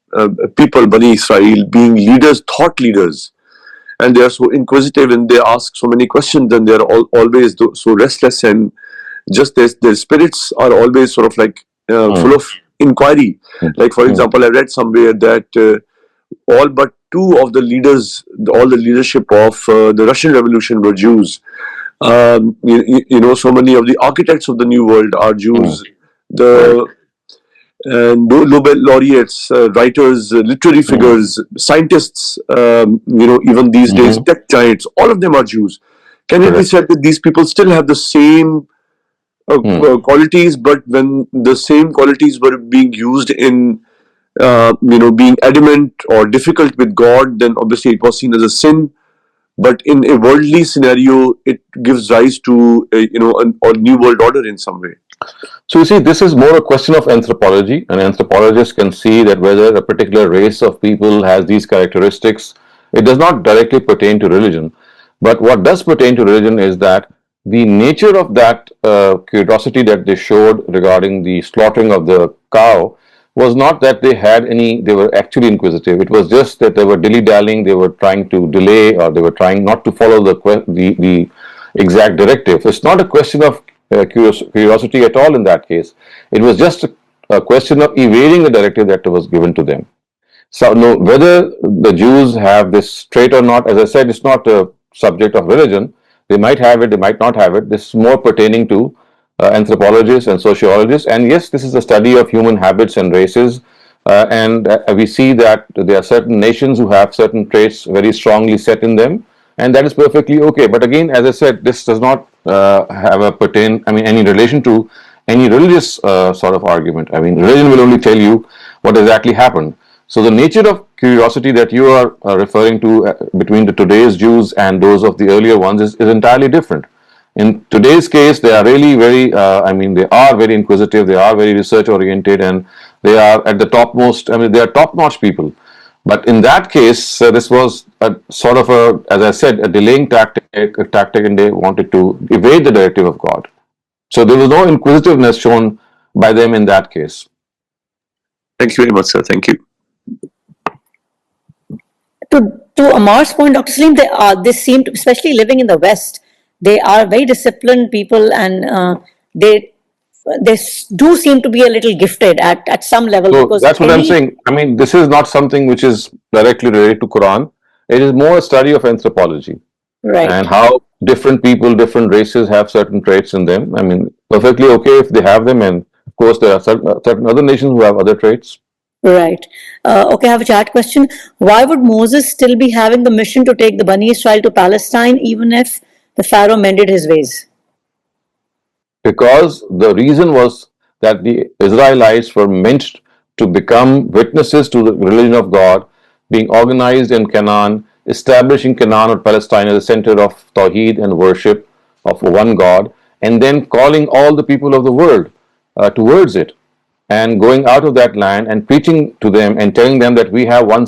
people, Bani Israel, being leaders, thought leaders, and they are so inquisitive and they ask so many questions, and they are always so restless, and just their spirits are always sort of like full of inquiry. Like, for example, I read somewhere that all but two of the leaders, all the leadership of the Russian Revolution were Jews. So many of the architects of the new world are Jews. The Nobel laureates, writers, literary figures, scientists, even these days, tech giants, all of them are Jews. Can it be said that these people still have the same qualities, but when the same qualities were being used in, being adamant or difficult with God, then obviously it was seen as a sin. But in a worldly scenario, it gives rise to a new world order in some way. So you see, this is more a question of anthropology. An anthropologist can see that whether a particular race of people has these characteristics. It does not directly pertain to religion. But what does pertain to religion is that the nature of that curiosity that they showed regarding the slaughtering of the cow was not that they were actually inquisitive. It was just that they were dilly-dallying, they were trying to delay, or they were trying not to follow the exact directive. It's not a question of curiosity at all in that case. It was just a question of evading the directive that was given to them. So, no, whether the Jews have this trait or not, as I said, it's not a subject of religion. They might have it, they might not have it. This is more pertaining to anthropologists and sociologists. And yes, this is a study of human habits and races. And we see that there are certain nations who have certain traits very strongly set in them. And that is perfectly okay. But again, as I said, this does not any relation to any religious sort of argument. I mean, religion will only tell you what exactly happened. So the nature of curiosity that you are referring to between the today's Jews and those of the earlier ones is entirely different. In today's case, they are really very, they are very inquisitive, they are very research oriented, and they are at the topmost, they are top-notch people. But in that case, this was a sort of as I said, a delaying tactic, and they wanted to evade the directive of God. So there was no inquisitiveness shown by them in that case. Thank you very much, sir. Thank you. To Amar's point, Dr. Saleem, they seem to, especially living in the West, they are very disciplined people, and they do seem to be a little gifted at some level. So because that's what I'm saying. I mean, this is not something which is directly related to Quran. It is more a study of anthropology. Right. And how different people, different races have certain traits in them. I mean, perfectly okay if they have them, and of course there are certain other nations who have other traits. Right. Okay, I have a chat question. Why would Moses still be having the mission to take the Bani Israel to Palestine even if the Pharaoh mended his ways? Because the reason was that the Israelites were meant to become witnesses to the religion of God, being organized in Canaan, establishing Canaan or Palestine as a center of Tawheed and worship of one God, and then calling all the people of the world towards it, and going out of that land and preaching to them and telling them that we have one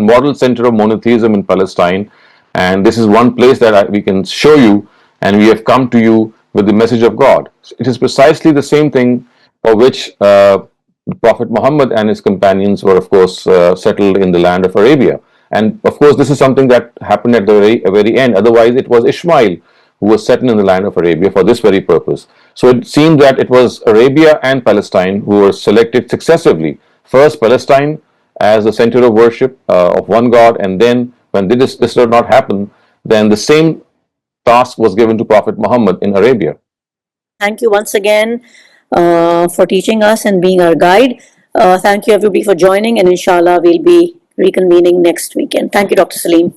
model center of monotheism in Palestine, and this is one place that we can show you, and we have come to you with the message of God. It is precisely the same thing for which Prophet Muhammad and his companions were, of course, settled in the land of Arabia. And of course, this is something that happened at the very end. Otherwise, it was Ishmael who was settled in the land of Arabia for this very purpose. So it seemed that it was Arabia and Palestine who were selected successively. First, Palestine as the center of worship of one God, and then when this did not happen, then the same task was given to Prophet Muhammad in Arabia. Thank you once again for teaching us and being our guide. Thank you everybody for joining, and inshallah we'll be reconvening next weekend. Thank you, Dr. Saleem.